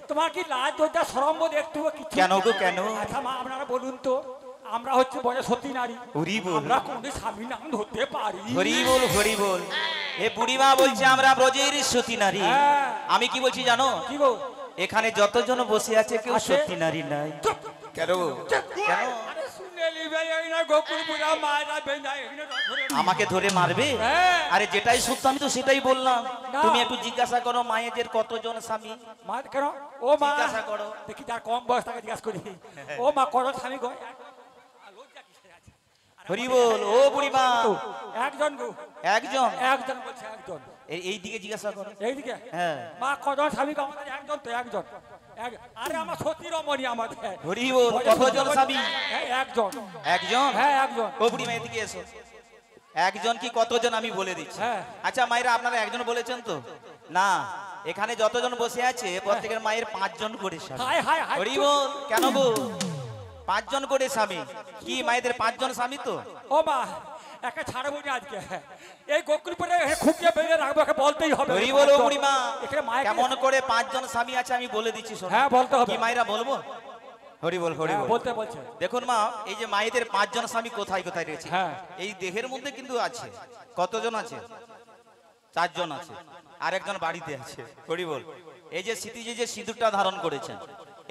[SPEAKER 3] তোমার কি লাজ লজ্জা শরম বোধ একটু কিছু?
[SPEAKER 1] কেন গো, কেন?
[SPEAKER 3] আচ্ছা মা, আপনারা বলুন তো, আমরা হচ্ছে বলে সতী নারী,
[SPEAKER 1] হরি বল।
[SPEAKER 3] আমরা কোনদিন স্বামীর নাম ধরতে পারি?
[SPEAKER 1] হরি বল, হরি বল। এ বুড়িমা বলছে আমরা ব্রজের সতী নারী।
[SPEAKER 3] হ্যাঁ।
[SPEAKER 1] আমি কি বলছি জানো?
[SPEAKER 3] কি গো?
[SPEAKER 1] এখানে যতজন বসে আছে কেউ
[SPEAKER 3] আছে?
[SPEAKER 1] সতী নারী নাই।
[SPEAKER 3] চুপ।
[SPEAKER 1] কেন? কেন?
[SPEAKER 3] আরে শুনে নিবে, এই না গোকুলপুরা মায়েরা বেঁধা এখানে ধরে নিবে।
[SPEAKER 1] আমাকে ধরে মারবে?
[SPEAKER 3] হ্যাঁ।
[SPEAKER 1] আরে যেটাই সত্য আমি তো সেটাই বললাম।
[SPEAKER 3] না।
[SPEAKER 1] তুমি একটু জিজ্ঞাসা করো মায়েদের কতজন স্বামী।
[SPEAKER 3] মা কেন? ও মা,
[SPEAKER 1] জিজ্ঞাসা করো।
[SPEAKER 3] দেখি যার কম বয়স তাকে জিজ্ঞাসা করি। ও মা, কত স্বামী গো? লজ্জা কিসের আছে?
[SPEAKER 1] হরি বল। ও বুড়িমা,
[SPEAKER 3] তো, একজন গো।
[SPEAKER 1] একজন?
[SPEAKER 3] একজন বলছে, একজন।
[SPEAKER 1] এই দিকে জিজ্ঞাসা করো।
[SPEAKER 3] এইদিকে?
[SPEAKER 1] হ্যাঁ।
[SPEAKER 3] মা কজন স্বামী গো? আমাদের একজন তো, একজন। আরে আমার সতী রমণী আমাদের।
[SPEAKER 1] হরি বল। কতজন স্বামী?
[SPEAKER 3] হ্যাঁ, একজন।
[SPEAKER 1] একজন?
[SPEAKER 3] হ্যাঁ, একজন।
[SPEAKER 1] ও বুড়িমা এদিকে এসো। একজন কি কতজন আমি বলে দিচ্ছি।
[SPEAKER 3] হ্যাঁ।
[SPEAKER 1] আচ্ছা মায়েরা, আপনারা একজন বলেছেন তো? না, এখানে যতজন বসে আছে প্রত্যেকের মায়ের 5 জন করে স্বামী।
[SPEAKER 3] হায় হায় হায়।
[SPEAKER 1] হরি বল। কেন গো? 5 জন করে স্বামী? কি মায়েদের 5 জন স্বামী তো?
[SPEAKER 3] ও মা, একা ছাড়বো না আজকে। এই গোকুলপুরে খুঁটিয়ে বেরিয়ে রাখবো, একে বলতেই হবে।
[SPEAKER 1] হরি বল। ও বুড়িমা,
[SPEAKER 3] এখানে মায়ের
[SPEAKER 1] কেমন করে 5 জন স্বামী আছে আমি বলে দিচ্ছি শোনো।
[SPEAKER 3] হ্যাঁ, বলতে হবে।
[SPEAKER 1] কি মায়েরা বলবো? হরি বল, হরি
[SPEAKER 3] হ্যাঁ,
[SPEAKER 1] বল।
[SPEAKER 3] বলতে বলছে।
[SPEAKER 1] দেখুন মা, এই যে মায়েদের 5 জন স্বামী কোথায় কোথায় রয়েছে,
[SPEAKER 3] হ্যাঁ।
[SPEAKER 1] এই দেহের মধ্যে কিন্তু আছে। কতজন আছে? 4 জন আছে, আর একজন বাড়িতে আছে। হরি বল। এই যে স্মৃতি যে সিঁদুরটা ধারণ করেছেন,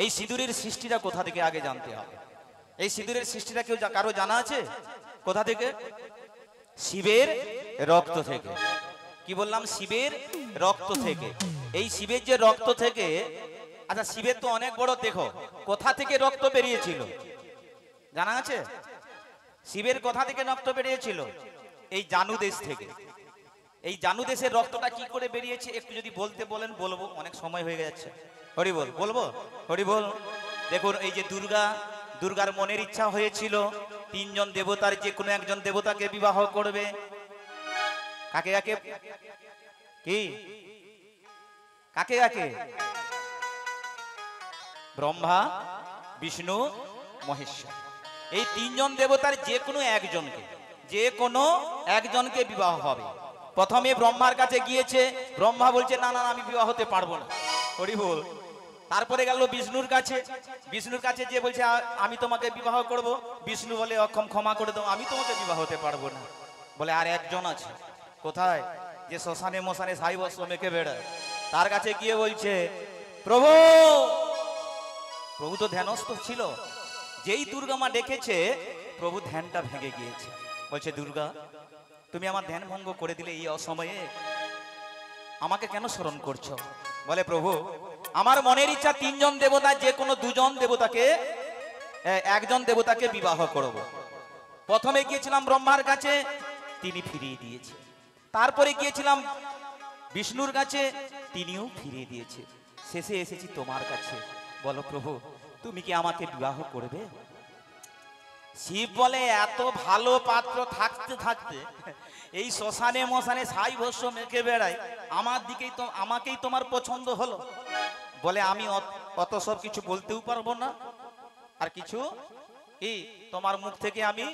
[SPEAKER 1] এই সিঁদুরের সৃষ্টিটা কোথা থেকে আগে জানতে হবে। এই সিঁদুরের সৃষ্টিটা কেউ কারো জানা আছে? কোথা থেকে? শিবের রক্ত থেকে। কি বললাম? শিবের রক্ত থেকে। এই শিবের যে রক্ত থেকে, আচ্ছা শিবের তো অনেক বড় দেহ, কোথা থেকে রক্ত বেরিয়েছিল জানা আছে? শিবের কোথা থেকে রক্ত বেরিয়েছিল? এই জানু দেশ থেকে। এই জানু দেশের রক্তটা কি করে বেরিয়েছে একটু যদি বলতে বলেন বলবো, অনেক সময় হয়ে যাচ্ছে। হরি বল। বলবো? হরি বল। দেখুন এই যে দুর্গার মনের ইচ্ছা হয়েছিল 3 জন দেবতার যে কোনো একজন দেবতাকে বিবাহ করবে। কাকে কাকে? কি কাকে কাকে? ব্রহ্মা, বিষ্ণু, মহেশ্বর, এই তিনজন দেবতার যে কোনো একজনকে বিবাহ হবে। প্রথমে ব্রহ্মার কাছে গিয়েছে, ব্রহ্মা বলছে না না আমি বিবাহ হতে পারবো না, হরি বল। তারপরে গেল বিষ্ণুর কাছে যে বলছে আমি তোমাকে বিবাহ করব। বিষ্ণু বলে অক্ষম, ক্ষমা করে দাও, আমি তোমাকে বিবাহ হতে পারবো না। বলে আর একজন আছে, কোথায়? যে শ্মশানে মশানে সাই বস্ত্র মেখে বেড়ায়, তার কাছে গিয়ে বলছে প্রভু। প্রভু তো ধ্যানস্থ ছিল, যেই দুর্গা মা ডেকেছে প্রভু ধ্যানটা ভেঙে গিয়েছে। বলছে দুর্গা, তুমি আমার ধ্যান ভঙ্গ করে দিলে এই অসময়ে, আমাকে কেন স্মরণ করছো? বলে প্রভু, আমার মনের ইচ্ছা তিনজন দেবতা যে কোনো একজন দেবতাকে বিবাহ করব। প্রথমে গিয়েছিলাম ব্রহ্মার কাছে, তিনি ফিরিয়ে দিয়েছে। তারপরে গিয়েছিলাম বিষ্ণুর কাছে, তিনিও ফিরিয়ে দিয়েছে। শেষে এসেছি তোমার কাছে, বলো প্রভু তুমি কি আমাকে বিবাহ করবে? শিব বলে এত ভালো পাত্র থাকতে থাকতে এই শ্মশানে মশানে ছাই ভস্য মেখে বেড়ায়, আমাকেই তোমার পছন্দ হলো? বলে আমি অত সব কিছু বলতেও পারবো না, আর কিছু কি তোমার মুখ থেকে আমি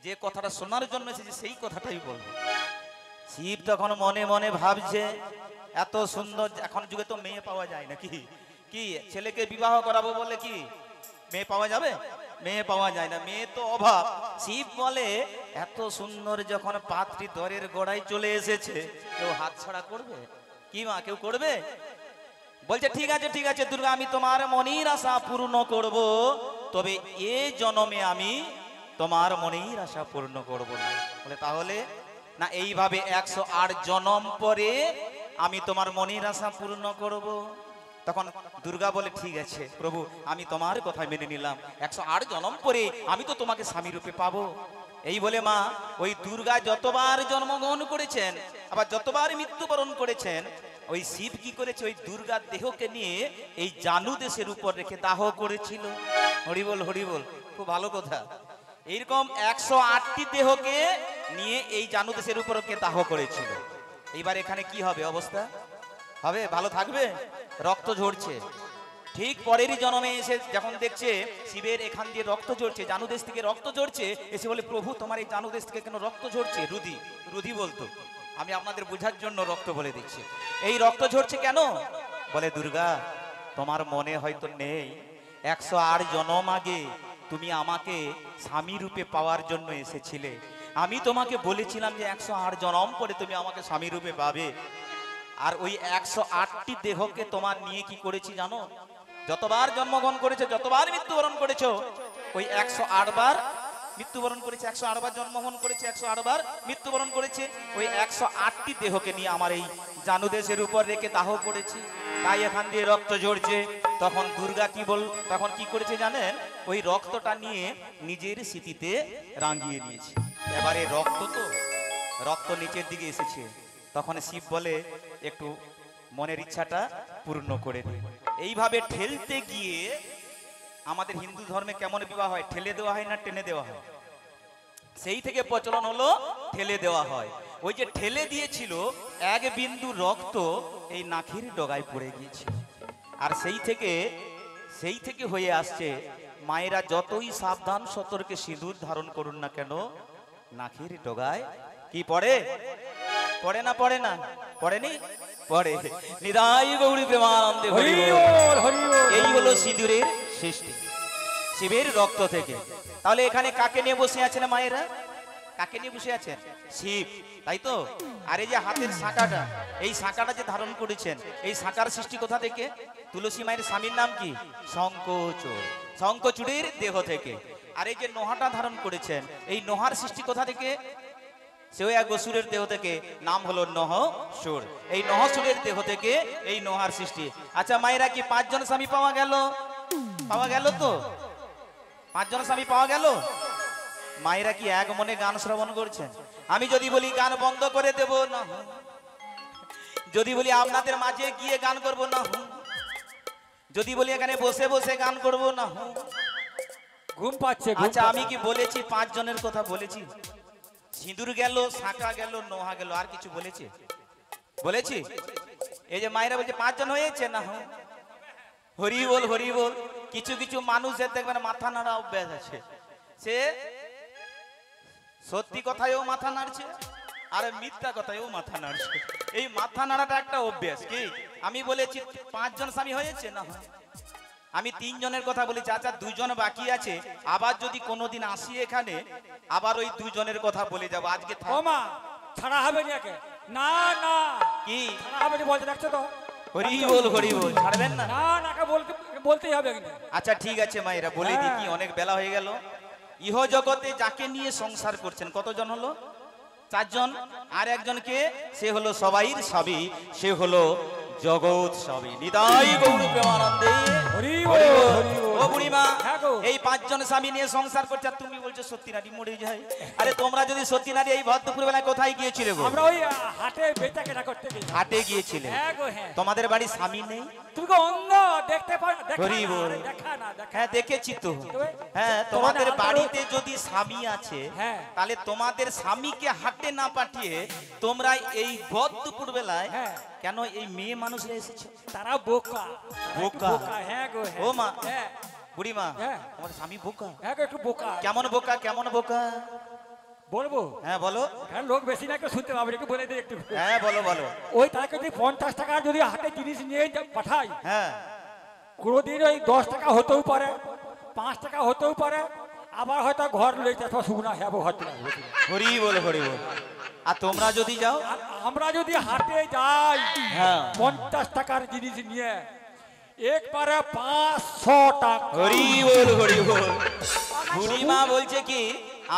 [SPEAKER 1] যে কথাটা শোনার জন্য এসেছি সেই কথাটাই বলবো। শিব তখন মনে মনে ভাবছে এত সুন্দর, এখন যুগে তো মেয়ে পাওয়া যায় না, কি ছেলেকে বিবাহ করাবো বলে কি মেয়ে পাওয়া যাবে? মেয়ে পাওয়া যায় না, মেয়ে তো অভাব। শিব বলে এত সুন্দর যখন পাত্রী দরের গোড়ায় চলে এসেছে, কেউ হাত ছাড়া করবে? কি মা, কেউ করবে? বলছে ঠিক আছে দুর্গা, আমি তোমার মনের আশা পূর্ণ করব, তবে এ জন্মে আমি তোমার মনের আশা পূর্ণ করব না। বলে তাহলে না, এইভাবে 108 জন্ম পরে আমি তোমার মনের আশা পূর্ণ করব। তখন দুর্গা বলে ঠিক আছে প্রভু, আমি তোমার কথা মেনে নিলাম, 108 জন্ম পরে আমি তো তোমাকে স্বামী রূপে পাবো। এই বলে মা ওই দুর্গা যতবার জন্মগ্রহণ করেছেন, আবার যতবার মৃত্যুবরণ করেছেন, ওই শিব কি করেছে, ওই দুর্গার দেহকে নিয়ে এই জানু দেশের উপর রেখে দাহ করেছিল। হরিবল হরিবল, খুব ভালো কথা। এইরকম 108টি দেহকে নিয়ে এই জানু দেশের উপর রেখে দাহ করেছিল। এইবার এখানে কি হবে অবস্থা? হবে ভালো থাকবে? রক্ত ঝরছে। ঠিক পরেরই জন্মে এসে যখন দেখছে শিবের এখান দিয়ে রক্ত ঝরছে, জানুদেশ থেকে রক্ত ঝরছে, এসে বলে প্রভু তোমার এই জানুদেশ থেকে কেন রক্ত ঝরছে? রুধি বলতো, আমি আপনাদের বোঝার জন্য রক্ত বলে দিচ্ছি। এই রক্ত ঝরছে কেন? বলে দুর্গা তোমার মনে হয়তো নেই, 108 জন্ম আগে তুমি আমাকে স্বামী রূপে পাওয়ার জন্য এসেছিলে। আমি তোমাকে বলেছিলাম যে 108 জন্ম পরে তুমি আমাকে স্বামী রূপে পাবে। আর ওই 108টি দেহকে তোমার নিয়ে কি করেছি জানো? যতবার জন্মগ্রহণ করেছে, যতবার মৃত্যুবরণ করেছো, ওই 108 বার মৃত্যুবরণ করেছে, 108 বার জন্মগ্রহণ করেছে, 108 বার মৃত্যুবরণ করেছে। ওই 108টি দেহকে নিয়ে আমার এই জানুদেশের উপর রেখে দাহ করেছি, তাই এখান দিয়ে রক্ত ঝরছে। তখন দুর্গা তখন কি করেছে জানেন? ওই রক্তটা নিয়ে নিজের স্মৃতিতে রাঙিয়ে নিয়েছে। এবারে রক্ত নিচের দিকে এসেছে। তখন শিব বলে একটু মনের ইচ্ছাটা পূর্ণ করে দিই। এইভাবে ঠেলতে গিয়ে আমাদের হিন্দু ধর্মে কেমন বিবাহ হয়? ঠেলে দেওয়া হয় না টেনে দেওয়া হয়? সেই থেকে প্রচলন হলো ঠেলে দেওয়া হয়। ওই যে ঠেলে দিয়েছিল, এক বিন্দু রক্ত এই নাকের ডগায় পড়ে গিয়েছিল। আর সেই থেকে হয়ে আসছে, মায়েরা যতই সাবধান সতর্কে সিঁদুর ধারণ করুন না কেন, নাকের ডগায় কি পড়ে? পড়ে না? পড়েনি? পড়ে। নিতাই গৌরী প্রেমানন্দে হরি বল। এই হলো সিঁদুরের সৃষ্টি, শিবের রক্ত থেকে। তাহলে এখানে কাকে নিয়ে বসে আছেন মায়েরা? কাকে নিয়ে বসে আছেন? শিব, তাই তো? আর এই যে হাতের শাঁখাটা, এই শাঁখাটা যে ধারণ করেছেন, এই শাঁখার সৃষ্টি কোথা থেকে? তুলসী মায়ের স্বামীর নাম কি? শঙ্খচূড়, শঙ্খচূড়ের দেহ থেকে। আর এই যে নোহাটা ধারণ করেছেন, এই নোহার সৃষ্টি কোথা থেকে? সেও এক অসুরের দেহ থেকে, নাম হলো নহসুর। এই নহসুরের দেহ থেকে এই নোহার সৃষ্টি। আচ্ছা মায়েরা, কি 5 জন স্বামী পাওয়া গেল? তো 5 জন স্বামী পাওয়া গেল। মায়েরা কি এক মনে গান শ্রবণ করছেন? আমি যদি বলি গান বন্ধ করে দেব, না। যদি বলি আপনাদের মাঝে গিয়ে গান করব, না। যদি বলি এখানে বসে বসে গান করব, না।
[SPEAKER 3] ঘুম পাচ্ছে।
[SPEAKER 1] আচ্ছা আমি কি বলেছি 5 জনের কথা বলেছি? সিঁদুর গেল, শাঁখা গেল, নোহা গেল, আর কিছু বলেছি? এই যে মায়েরা বলছে 5 জন হয়েছে, না। হরি বল হরি বল। কিছু কিছু মানুষের দেখবেন মাথা নাড়া অভ্যাস আছে, সে সত্যি কথায়ও মাথা নাড়ছে আর মিথ্যা কথায়ও মাথা নাড়ছে। এই মাথা নাড়াটা একটা অভ্যাস। কি আমি বলেছি 5 জন স্বামী হয়েছে না? আমি 3 জনের কথা বলেছি। আচ্ছা 2 জন বাকি আছে, আবার যদি কোনোদিন আসি এখানে আবার ওই 2 জনের কথা বলে যাব। আজকে থাক।
[SPEAKER 3] ও মা, ছাড়া হবে না একে? না না,
[SPEAKER 1] কি
[SPEAKER 3] ছাড়া হবে না বলতে, দেখছো তো?
[SPEAKER 1] হরি বল হরি বল, ছাড়বেন না?
[SPEAKER 3] না না, কে বলতেই হবে কিন্তু।
[SPEAKER 1] আচ্ছা ঠিক আছে মায়েরা, বলে দিই কি, অনেক বেলা হয়ে গেল। ইহ জগতে যাকে নিয়ে সংসার করছেন কতজন হলো? 4 জন। আর একজনকে, সে হলো সবাইর সবই, সে হলো জগৎ সবই। নিতাই গৌর প্রেমানন্দে
[SPEAKER 3] হরি
[SPEAKER 1] হরি
[SPEAKER 3] বল,
[SPEAKER 1] বল।
[SPEAKER 3] হরি বল।
[SPEAKER 1] ও বুড়িমা,
[SPEAKER 3] হ্যাঁ গো।
[SPEAKER 1] এই 5 জন স্বামী নিয়ে সংসার করছে আর তুমি বলছো সত্যি নারী মরে যায়। আরে তোমরা যদি সত্যি নারী এই ভর দুপুর বেলায় কোথায় গিয়েছিলে গো?
[SPEAKER 3] আমরা ওই হাটে বেচা কেনা করতে গেছি।
[SPEAKER 1] হাটে গিয়েছিলে?
[SPEAKER 3] হ্যাঁ গো, হ্যাঁ।
[SPEAKER 1] তোমাদের বাড়ি স্বামী নেই?
[SPEAKER 3] তুমি কি অন্ধ? দেখতে পাও?
[SPEAKER 1] হরি বল।
[SPEAKER 3] দেখা না, দেখা।
[SPEAKER 1] হ্যাঁ দেখেছি তো।
[SPEAKER 3] তবে
[SPEAKER 1] হ্যাঁ তোমাদের
[SPEAKER 3] তোমাদের
[SPEAKER 1] বাড়িতে যদি স্বামী আছে,
[SPEAKER 3] হ্যাঁ।
[SPEAKER 1] তাহলে তোমাদের স্বামীকে হাটে না পাঠিয়ে তোমরা এই ভর দুপুর বেলায়
[SPEAKER 3] হ্যাঁ।
[SPEAKER 1] কেন এই মেয়ে মানুষরা এসেছো?
[SPEAKER 3] তারা বোকা।
[SPEAKER 1] বোকা?
[SPEAKER 3] হ্যাঁ গো, হ্যাঁ।
[SPEAKER 1] ও মা,
[SPEAKER 3] হ্যাঁ
[SPEAKER 1] বুড়িমা,
[SPEAKER 3] হ্যাঁ।
[SPEAKER 1] তোমার স্বামী বোকা?
[SPEAKER 3] হ্যাঁ গো, একটু বোকা।
[SPEAKER 1] কেমন বোকা, কেমন বোকা?
[SPEAKER 3] বলবো?
[SPEAKER 1] হ্যাঁ বলো।
[SPEAKER 3] হ্যাঁ, লোক বেশি না, কেউ শুনতে পাবে, একটু বলে দিই একটু।
[SPEAKER 1] হ্যাঁ বলো বলো।
[SPEAKER 3] ওই তাকে যদি 50 টাকা যদি হাটে জিনিস নিয়ে পাঠাই,
[SPEAKER 1] হ্যাঁ
[SPEAKER 3] কোনোদিন ওই 10 টাকা হতেও পারে, 5 টাকা হতেও পারে, আবার হয়তো ঘর লইতে আসবো শুকনা হ্যাঁ হয়তো না।
[SPEAKER 1] হরি বল হরি বল। আর তোমরা যদি যাও?
[SPEAKER 3] আর আমরা যদি হাটে যাই
[SPEAKER 1] হ্যাঁ
[SPEAKER 3] 50 টাকার জিনিস নিয়ে, একবারে 500 টাকা।
[SPEAKER 1] হরি বল হরি বল। বুড়িমা বলছে কি,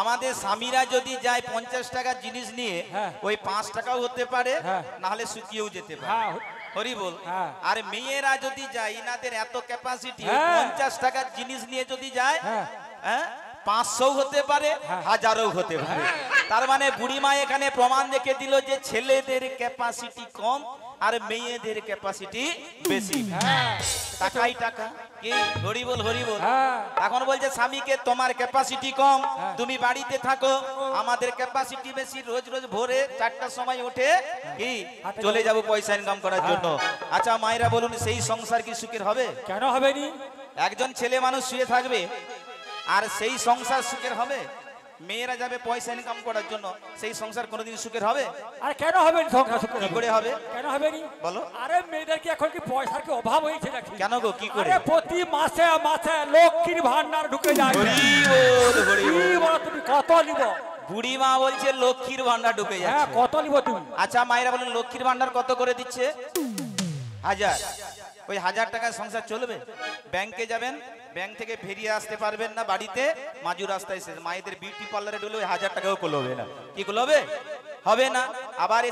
[SPEAKER 1] আমাদের স্বামীরা যদি যায় 50 টাকার জিনিস নিয়ে,
[SPEAKER 3] হ্যাঁ।
[SPEAKER 1] ওই 5 টাকাও হতে পারে,
[SPEAKER 3] হ্যাঁ।
[SPEAKER 1] না হলে শুকিয়েও যেতে পারে।
[SPEAKER 3] হ্যাঁ
[SPEAKER 1] হরি বল।
[SPEAKER 3] হ্যাঁ।
[SPEAKER 1] আর মেয়েরা যদি যায়, ইনাদের এত ক্যাপাসিটি,
[SPEAKER 3] হ্যাঁ।
[SPEAKER 1] 50 টাকার জিনিস নিয়ে যদি যায়,
[SPEAKER 3] হ্যাঁ।
[SPEAKER 1] হ্যাঁ 500 হতে পারে,
[SPEAKER 3] হ্যাঁ।
[SPEAKER 1] 1000ও হতে পারে। তার মানে বুড়িমা এখানে প্রমাণ দেখে দিল যে ছেলেদের ক্যাপাসিটি কম আর মেয়েদের ক্যাপাসিটি বেশি।
[SPEAKER 3] হ্যাঁ
[SPEAKER 1] টাকাই টাকা। কি হরি বল হরি বল।
[SPEAKER 3] হ্যাঁ।
[SPEAKER 1] এখন বলছে স্বামীকে, তোমার ক্যাপাসিটি কম,
[SPEAKER 3] হ্যাঁ।
[SPEAKER 1] তুমি বাড়িতে থাকো, আমাদের ক্যাপাসিটি বেশি, রোজ রোজ ভোরে 4টার সময় উঠে কি
[SPEAKER 3] হাটে
[SPEAKER 1] চলে
[SPEAKER 3] যাবো।
[SPEAKER 1] যাব পয়সা ইনকাম করার জন্য। আচ্ছা মায়েরা বলুন, সেই সংসার কি সুখের হবে?
[SPEAKER 3] কেন হবে নি?
[SPEAKER 1] একজন ছেলে মানুষ শুয়ে থাকবে আর সেই সংসার সুখের হবে? মেয়েরা যাবে পয়সা ইনকাম করার জন্য, সেই সংসার কোনোদিন সুখের হবে?
[SPEAKER 3] আর কেন হবে নি? সংখ্যা
[SPEAKER 1] কি করে হবে?
[SPEAKER 3] কেন হবে নি?
[SPEAKER 1] বলো।
[SPEAKER 3] আরে মেয়েদের কি এখন কি পয়সার কি অভাব হয়েছে নাকি?
[SPEAKER 1] কেন গো, কি করে?
[SPEAKER 3] আরে প্রতি মাসে মাসে লক্ষ্মীর ভান্ডার ঢুকে যায়।
[SPEAKER 1] হরি বল হরি
[SPEAKER 3] কি
[SPEAKER 1] বল।
[SPEAKER 3] বলো তুমি, কত নিব?
[SPEAKER 1] বুড়িমা বলছে লক্ষ্মীর ভান্ডার ঢুকে
[SPEAKER 3] হ্যাঁ,
[SPEAKER 1] যাচ্ছে।
[SPEAKER 3] কত নিব তুমি?
[SPEAKER 1] আচ্ছা মায়েরা বলুন, লক্ষ্মীর ভান্ডার কত করে দিচ্ছে? 1000। ওই 1000 টাকায় সংসার চলবে? ব্যাংকে যাবেন, ব্যাংক থেকে ফিরিয়ে আসতে পারবেন না, বাড়িতে মাজু রাস্তায় শেষ। মায়েদের বিউটি পার্লারে ঢুলে ওই 1000 টাকাও কুলোবে না। কি কুলোবে? হবে না। আবার